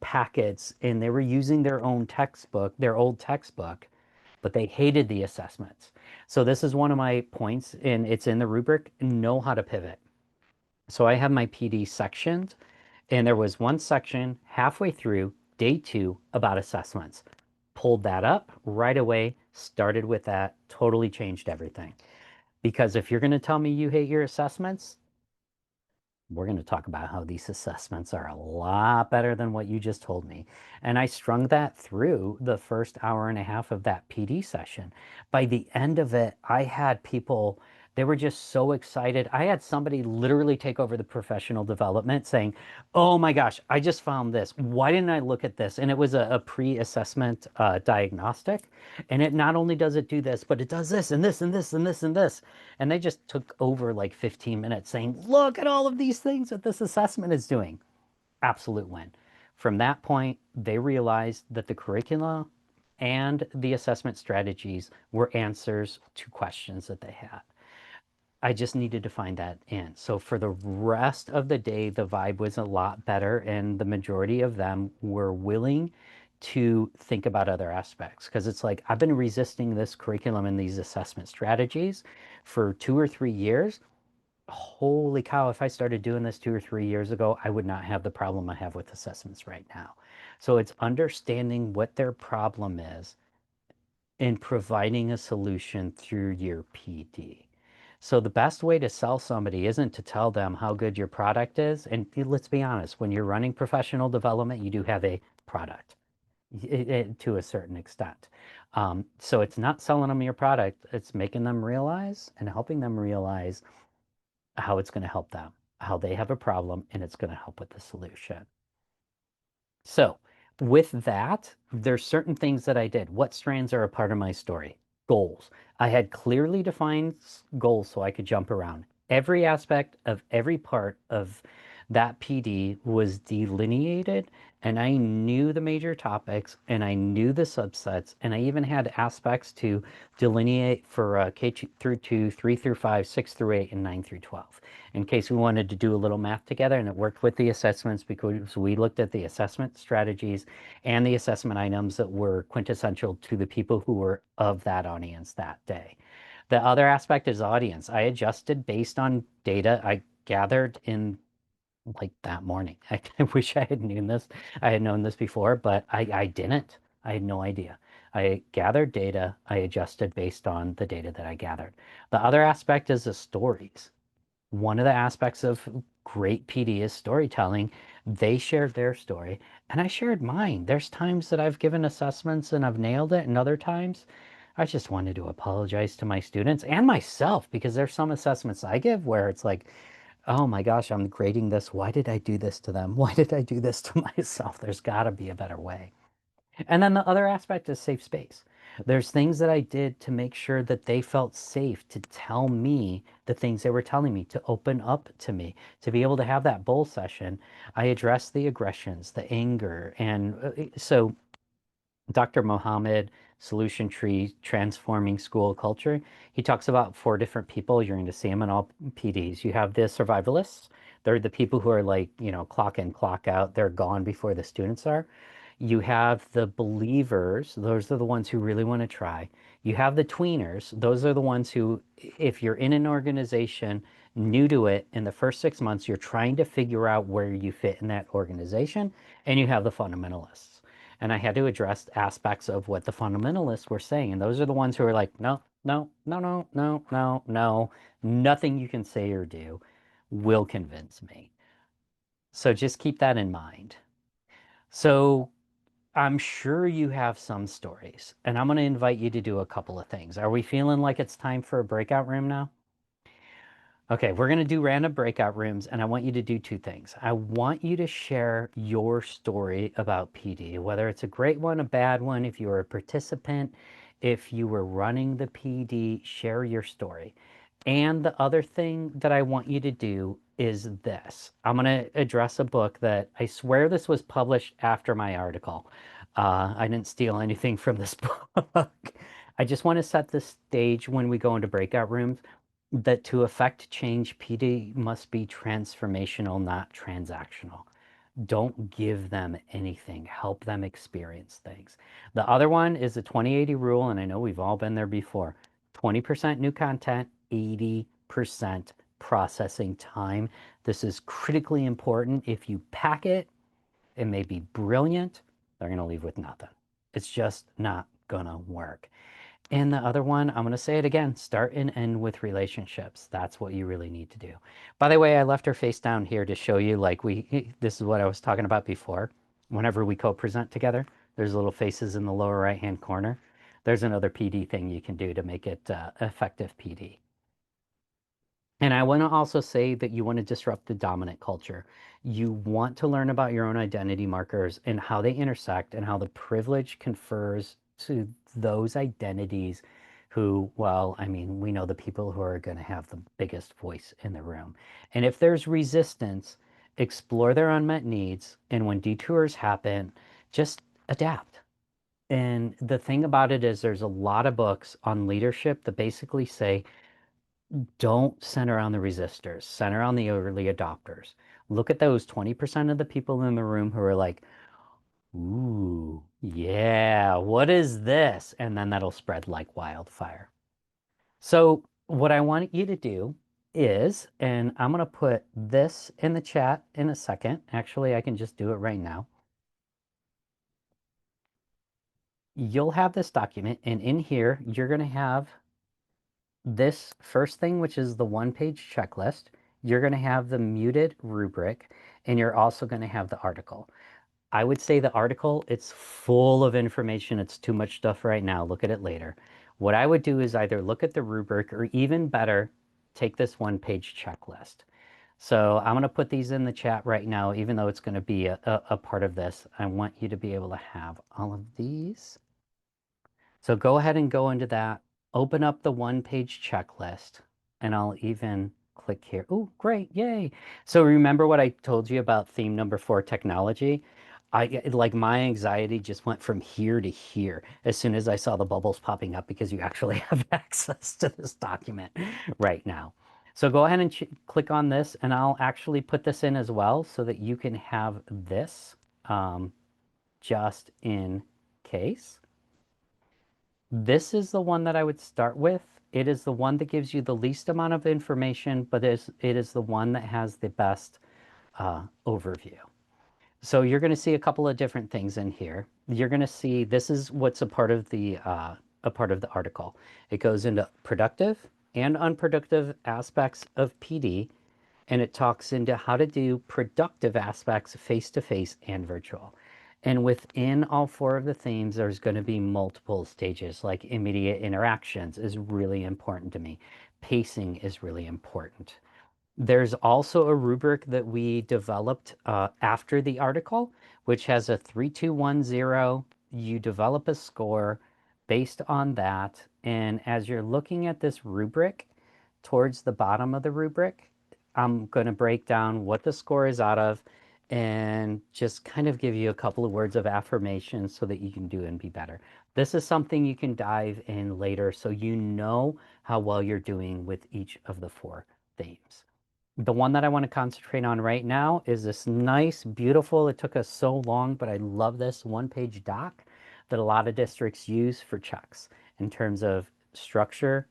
packets, and they were using their own textbook, their old textbook, but they hated the assessments. So this is one of my points, and it's in the rubric, know how to pivot. So I have my PD sectioned, and there was one section halfway through day 2 about assessments. Pulled that up right away, started with that, totally changed everything. Because if you're going to tell me you hate your assessments, we're going to talk about how these assessments are a lot better than what you just told me. And I strung that through the first hour and a half of that PD session. By the end of it, I had people, they were just so excited. I had somebody literally take over the professional development saying, oh my gosh, I just found this. Why didn't I look at this? And it was a pre-assessment diagnostic. And it not only does it do this, but it does this and this and this and this and this. And they just took over like 15 minutes saying, look at all of these things that this assessment is doing. Absolute win. From that point, they realized that the curricula and the assessment strategies were answers to questions that they had. I just needed to find that in. So for the rest of the day, the vibe was a lot better, and the majority of them were willing to think about other aspects, because it's like, I've been resisting this curriculum and these assessment strategies for 2 or 3 years. Holy cow, if I started doing this 2 or 3 years ago, I would not have the problem I have with assessments right now. So it's understanding what their problem is and providing a solution through your PD. So the best way to sell somebody isn't to tell them how good your product is. And let's be honest, when you're running professional development, you do have a product to a certain extent. So it's not selling them your product, it's making them realize and helping them realize how it's going to help them, how they have a problem, and it's going to help with the solution. So with that, there's certain things that I did. What strands are a part of my story? Goals. I had clearly defined goals so I could jump around. Every aspect of every part of that PD was delineated, and I knew the major topics and I knew the subsets, and I even had aspects to delineate for K through 2, 3 through 5, 6 through 8, and 9 through 12, in case we wanted to do a little math together. And it worked with the assessments because we looked at the assessment strategies and the assessment items that were quintessential to the people who were of that audience that day. The other aspect is audience. I adjusted based on data I gathered in like that morning. I wish I had known this. I had known this before, but I didn't. I had no idea. I gathered data. I adjusted based on the data that I gathered. The other aspect is the stories. One of the aspects of great PD is storytelling. They shared their story and I shared mine. There's times that I've given assessments and I've nailed it, and other times I just wanted to apologize to my students and myself, because there's some assessments I give where it's like, oh my gosh, I'm grading this. Why did I do this to them? Why did I do this to myself? There's got to be a better way. And then the other aspect is safe space. There's things that I did to make sure that they felt safe to tell me the things they were telling me, to open up to me, to be able to have that bull session. I addressed the aggressions, the anger. And so Dr. Mohammed, Solution Tree, Transforming School Culture, he talks about 4 different people. You're going to see them in all PDs. You have the survivalists. They're the people who are like, clock in, clock out. They're gone before the students are. You have the believers, those are the ones who really want to try. You have the tweeners, those are the ones who, if you're in an organization new to it, in the first 6 months, you're trying to figure out where you fit in that organization. And you have the fundamentalists. And I had to address aspects of what the fundamentalists were saying. And those are the ones who are like, no, no, no, no, no, no, no, nothing you can say or do will convince me. So just keep that in mind. So I'm sure you have some stories, and I'm going to invite you to do a couple of things. Are we feeling like it's time for a breakout room now? Okay, we're going to do random breakout rooms, and I want you to do two things. I want you to share your story about PD, whether it's a great one, a bad one, if you were a participant, if you were running the PD, share your story. And the other thing that I want you to do is this. I'm going to address a book that I swear this was published after my article. I didn't steal anything from this book. I just want to set the stage when we go into breakout rooms that to affect change, PD must be transformational, not transactional. Don't give them anything. Help them experience things. The other one is the 20/80 rule, and I know we've all been there before. 20% new content, 80% processing time. This is critically important. If you pack it, it may be brilliant. They're going to leave with nothing. It's just not going to work. And the other one, I'm going to say it again, start and end with relationships. That's what you really need to do. By the way, I left her face down here to show you, like, this is what I was talking about before. Whenever we co-present together, there's little faces in the lower right-hand corner. There's another PD thing you can do to make it effective PD. And I want to also say that you want to disrupt the dominant culture. You want to learn about your own identity markers and how they intersect and how the privilege confers to those identities who, well, I mean, we know the people who are going to have the biggest voice in the room. And if there's resistance, explore their unmet needs. And when detours happen, just adapt. And the thing about it is, there's a lot of books on leadership that basically say, don't center on the resistors, center on the early adopters. Look at those 20% of the people in the room who are like, ooh, yeah, what is this? And then that'll spread like wildfire. So what I want you to do is, and I'm going to put this in the chat in a second. Actually, I can just do it right now. You'll have this document, and in here, you're going to have this first thing, which is the one-page checklist. You're going to have the muted rubric, and you're also going to have the article. I would say the article, it's full of information. It's too much stuff right now. Look at it later. What I would do is either look at the rubric, or even better, take this one-page checklist. So I'm going to put these in the chat right now, even though it's going to be a part of this. I want you to be able to have all of these. So go ahead and go into that, open up the one-page checklist, and I'll even click here. Oh, great, yay. So remember what I told you about theme number 4, technology? Like my anxiety just went from here to here as soon as I saw the bubbles popping up, because you actually have access to this document right now. So go ahead and click on this, and I'll actually put this in as well so that you can have this just in case. This is the one that I would start with. It is the one that gives you the least amount of information, but it is the one that has the best overview. So you're going to see a couple of different things in here. You're going to see, this is what's a part of the article. It goes into productive and unproductive aspects of PD, and it talks into how to do productive aspects face-to-face and virtual. And within all 4 of the themes, there's going to be multiple stages, like immediate interactions is really important to me. Pacing is really important. There's also a rubric that we developed after the article, which has a 3-2-1-0. You develop a score based on that. And as you're looking at this rubric, towards the bottom of the rubric, I'm going to break down what the score is out of and just kind of give you a couple of words of affirmation so that you can do and be better. This is something you can dive in later so you know how well you're doing with each of the 4 themes. The one that I want to concentrate on right now is this nice, beautiful, it took us so long, but I love this one-page doc that a lot of districts use for checks in terms of structure,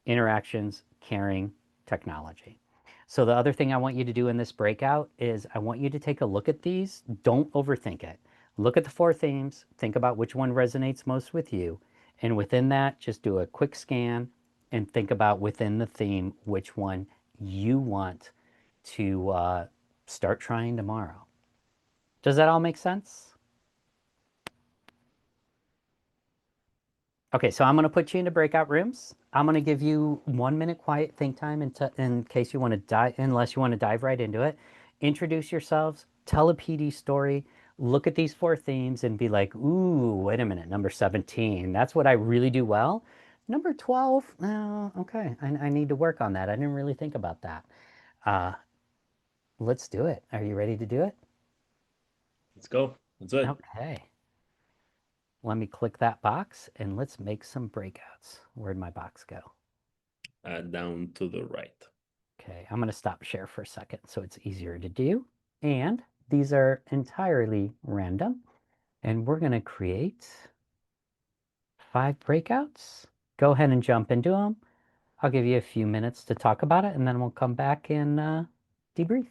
interactions, caring, technology. So the other thing I want you to do in this breakout is I want you to take a look at these. Don't overthink it. Look at the 4 themes, think about which one resonates most with you, and within that, just do a quick scan and think about within the theme which one you want to start trying tomorrow. Does that all make sense? Okay, so I'm going to put you into breakout rooms. I'm going to give you 1 minute quiet think time in case you want to dive, unless you want to dive right into it. Introduce yourselves, tell a PD story, look at these 4 themes and be like, ooh, wait a minute, number 17, that's what I really do well. Number 12, okay, I need to work on that. I didn't really think about that. Uh, let's do it. Are you ready to do it? Let's go. That's it. Okay. Let me click that box and let's make some breakouts. Where'd my box go? Down to the right. Okay, I'm going to stop share for a second so it's easier to do. And these are entirely random. And we're going to create 5 breakouts. Go ahead and jump into them. I'll give you a few minutes to talk about it and then we'll come back and debrief.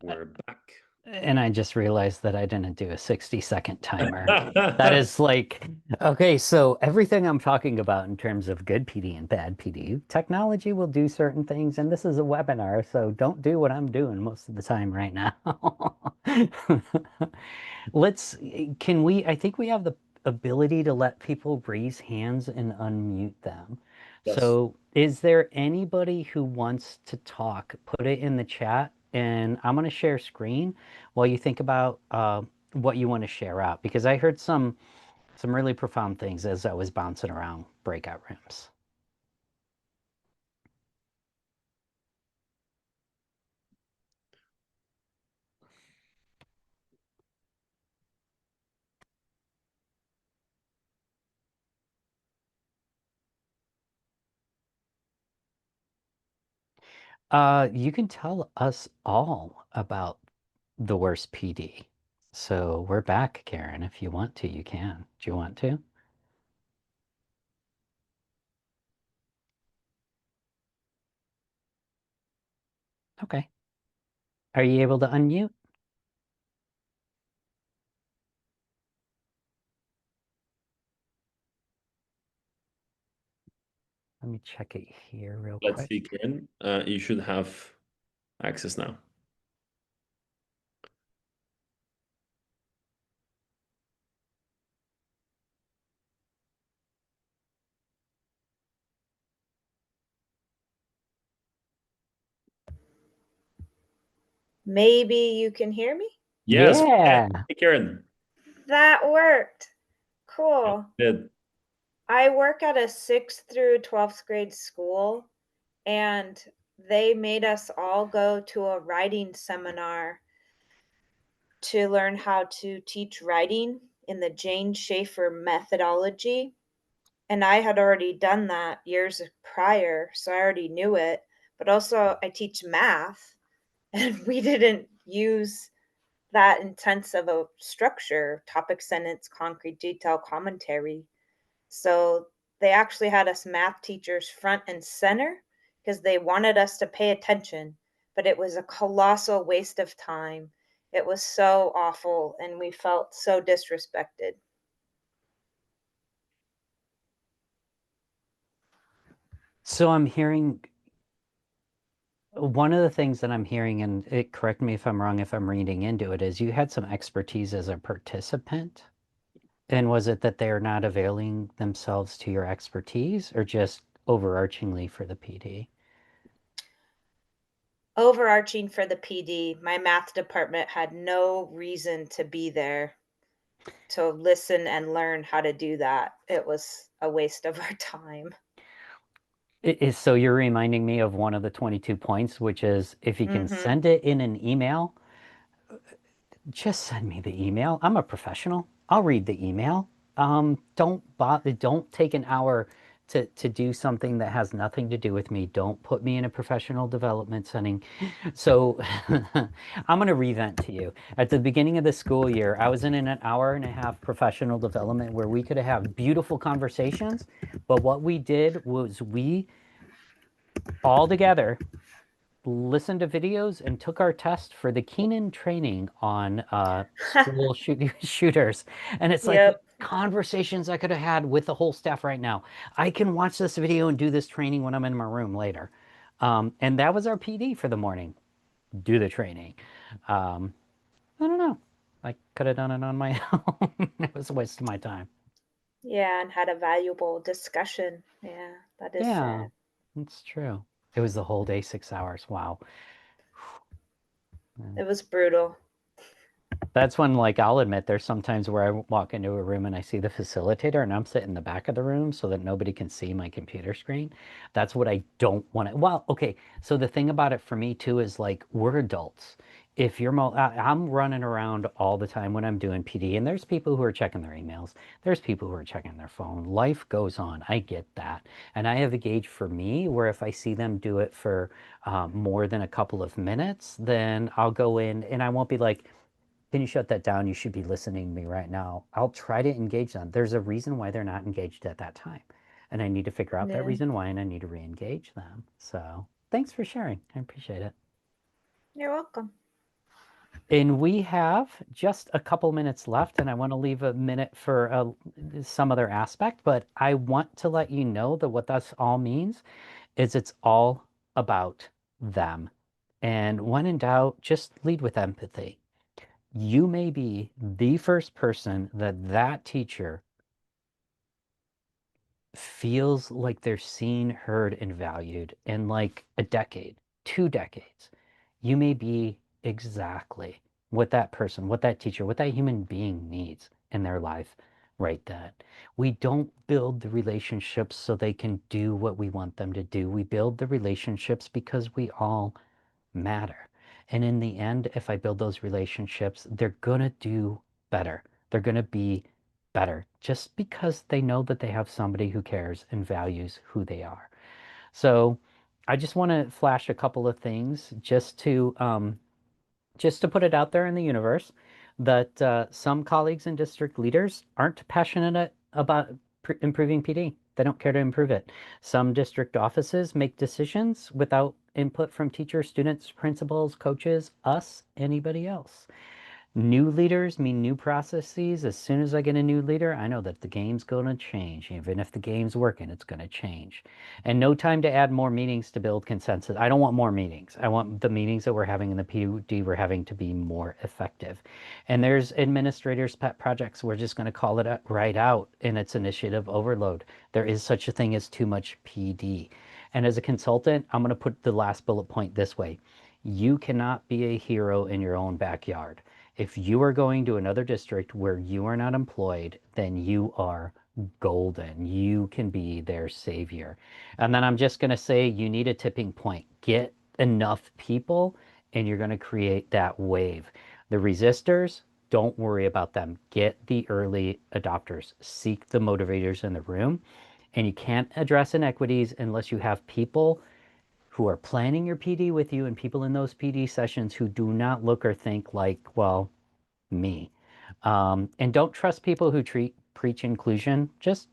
We're back. And I just realized that I didn't do a 60-second timer. That is like, okay, so everything I'm talking about in terms of good PD and bad PD, technology will do certain things, and this is a webinar, so don't do what I'm doing most of the time right now. I think we have the ability to let people raise hands and unmute them. Yes. So is there anybody who wants to talk? Put it in the chat, and I'm going to share screen while you think about what you want to share out, because I heard some really profound things as I was bouncing around breakout rooms. You can tell us all about the worst PD. So we're back, Karen. If you want to, you can. Do you want to? Okay. Are you able to unmute? Let me check it here real Let's quick. see, Karen. You should have access now. Maybe you can hear me? Yes. Yeah. Hey, Karen. That worked. Cool. Good. I work at a 6th through 12th grade school, and they made us all go to a writing seminar to learn how to teach writing in the Jane Schaefer methodology. And I had already done that years prior, so I already knew it. But also, I teach math, and we didn't use that intense of a structure, topic, sentence, concrete, detail, commentary. So they actually had us math teachers front and center because they wanted us to pay attention, but it was a colossal waste of time. It was so awful, and we felt so disrespected. So I'm hearing one of the things that I'm hearing, and correct me if I'm wrong if I'm reading into it, is you had some expertise as a participant. And was it that they're not availing themselves to your expertise, or just overarchingly for the PD? Overarching for the PD, my math department had no reason to be there to listen and learn how to do that. It was a waste of our time. So you're reminding me of one of the 22 points, which is if you can send it in an email, just send me the email. I'm a professional. I'll read the email. Don't bother, don't take an hour to do something that has nothing to do with me. Don't put me in a professional development setting. So I'm going to revent to you. At the beginning of the school year, I was in an hour and a half professional development where we could have beautiful conversations. But what we did was we all together listened to videos and took our test for the Keenan training on school shooters. And it's like Yep. conversations I could have had with the whole staff right now. I can watch this video and do this training when I'm in my room later. And that was our PD for the morning. Do the training. I don't know. I could have done it on my own. It was a waste of my time. Yeah, and had a valuable discussion. Yeah, that is Yeah, sad. that's true. It was the whole day, 6 hours. Wow. It was brutal. That's when, like, I'll admit there's sometimes where I walk into a room and I see the facilitator and I'm sitting in the back of the room so that nobody can see my computer screen. That's what I don't want to. Well, okay. So the thing about it for me too is like we're adults. If you're, I'm running around all the time when I'm doing PD, and there's people who are checking their emails. There's people who are checking their phone. Life goes on. I get that. And I have a gauge for me where if I see them do it for more than a couple of minutes, then I'll go in and I won't be like, can you shut that down? You should be listening to me right now. I'll try to engage them. There's a reason why they're not engaged at that time. And I need to figure out that Yeah. reason why, and I need to re-engage them. So thanks for sharing. I appreciate it. You're welcome. And we have just a couple minutes left, and I want to leave a minute for some other aspect, but I want to let you know that what this all means is it's all about them. And when in doubt, just lead with empathy. You may be the first person that that teacher feels like they're seen, heard, and valued in like a decade, 2 decades. You may be exactly what that person, what that teacher, what that human being needs in their life right then. We don't build the relationships so they can do what we want them to do. We build the relationships because we all matter. And in the end, if I build those relationships, they're going to do better. They're going to be better just because they know that they have somebody who cares and values who they are. So I just want to flash a couple of things just to put it out there in the universe that some colleagues and district leaders aren't passionate about improving PD. They don't care to improve it. Some district offices make decisions without input from teachers, students, principals, coaches, us, anybody else. New leaders mean new processes. As soon as I get a new leader, I know that the game's going to change. Even if the game's working, it's going to change. And no time to add more meetings to build consensus. I don't want more meetings. I want the meetings that we're having in the PUD we're having to be more effective. And there's administrators' pet projects. We're just going to call it right out in its initiative overload. There is such a thing as too much PD. And as a consultant, I'm going to put the last bullet point this way. You cannot be a hero in your own backyard. If you are going to another district where you are not employed, then you are golden. You can be their savior. And then I'm just going to say you need a tipping point. Get enough people, and you're going to create that wave. The resistors, don't worry about them. Get the early adopters. Seek the motivators in the room. And you can't address inequities unless you have people who are planning your PD with you and people in those PD sessions who do not look or think like, well, me. And don't trust people who preach inclusion just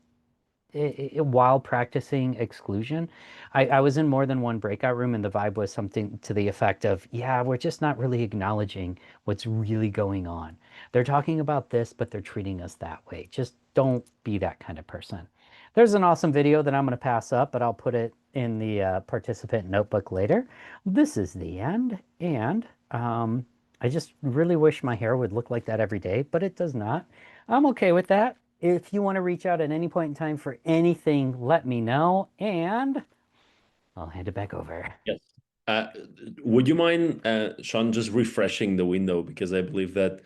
while practicing exclusion. I was in more than one breakout room, and the vibe was something to the effect of, yeah, we're just not really acknowledging what's really going on. They're talking about this, but they're treating us that way. Just don't be that kind of person. There's an awesome video that I'm going to pass up, but I'll put it in the participant notebook later. This is the end, and I just really wish my hair would look like that every day, but it does not. I'm okay with that. If you want to reach out at any point in time for anything, let me know, and I'll hand it back over. Yes. Uh, would you mind, Sean, just refreshing the window because I believe that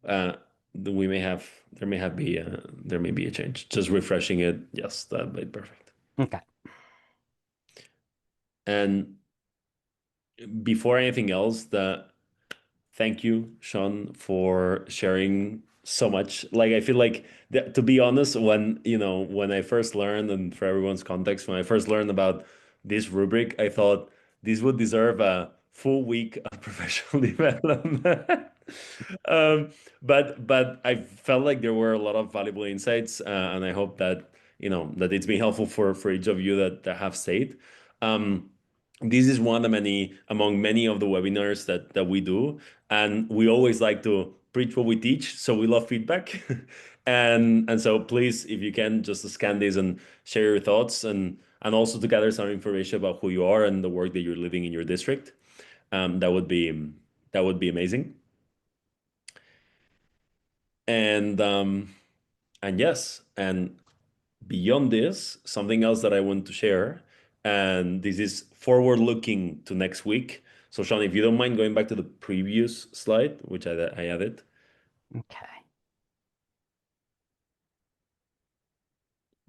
uh, we may have there may be a change. Just refreshing it. Yes, that'd be perfect. Okay. And before anything else, thank you, Sean, for sharing so much. Like I feel like to be honest, when I first learned, and for everyone's context, when I first learned about this rubric, I thought this would deserve a full week of professional development. But I felt like there were a lot of valuable insights, and I hope that that it's been helpful for each of you that have stayed. Um, this is one of among many of the webinars that we do, and we always like to preach what we teach, so we love feedback. And so please, if you can, just scan this and share your thoughts, and also to gather some information about who you are and the work that you're living in your district. That would be amazing. And yes, and beyond this, something else that I want to share, and this is forward looking to next week. So Sean, if you don't mind going back to the previous slide, which I added. Okay.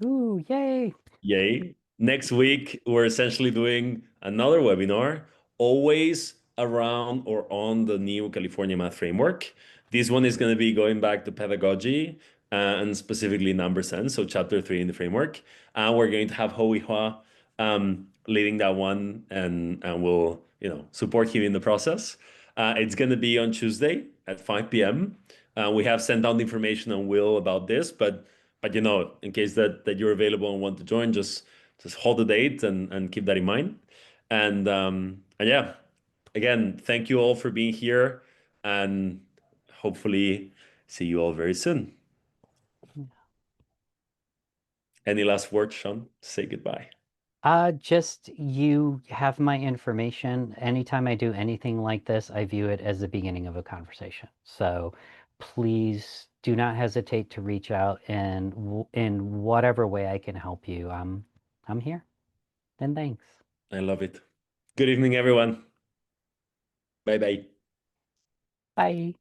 Ooh, yay. Yay. Next week, we're essentially doing another webinar, always around or on the new California Math Framework. This one is going to be going back to pedagogy and specifically number sense, so chapter 3 in the framework. And we're going to have Howie Hua leading that one, and we'll support him in the process. It's going to be on Tuesday at 5 p.m. We have sent out information on Will about this, but in case that you're available and want to join, just hold the date and keep that in mind. And yeah, again, thank you all for being here. and hopefully see you all very soon. Any last words, Sean? Say goodbye. Just you have my information. Anytime I do anything like this, I view it as the beginning of a conversation. So please do not hesitate to reach out, and in whatever way I can help you, I'm here. And thanks. I love it. Good evening, everyone. Bye bye. Bye.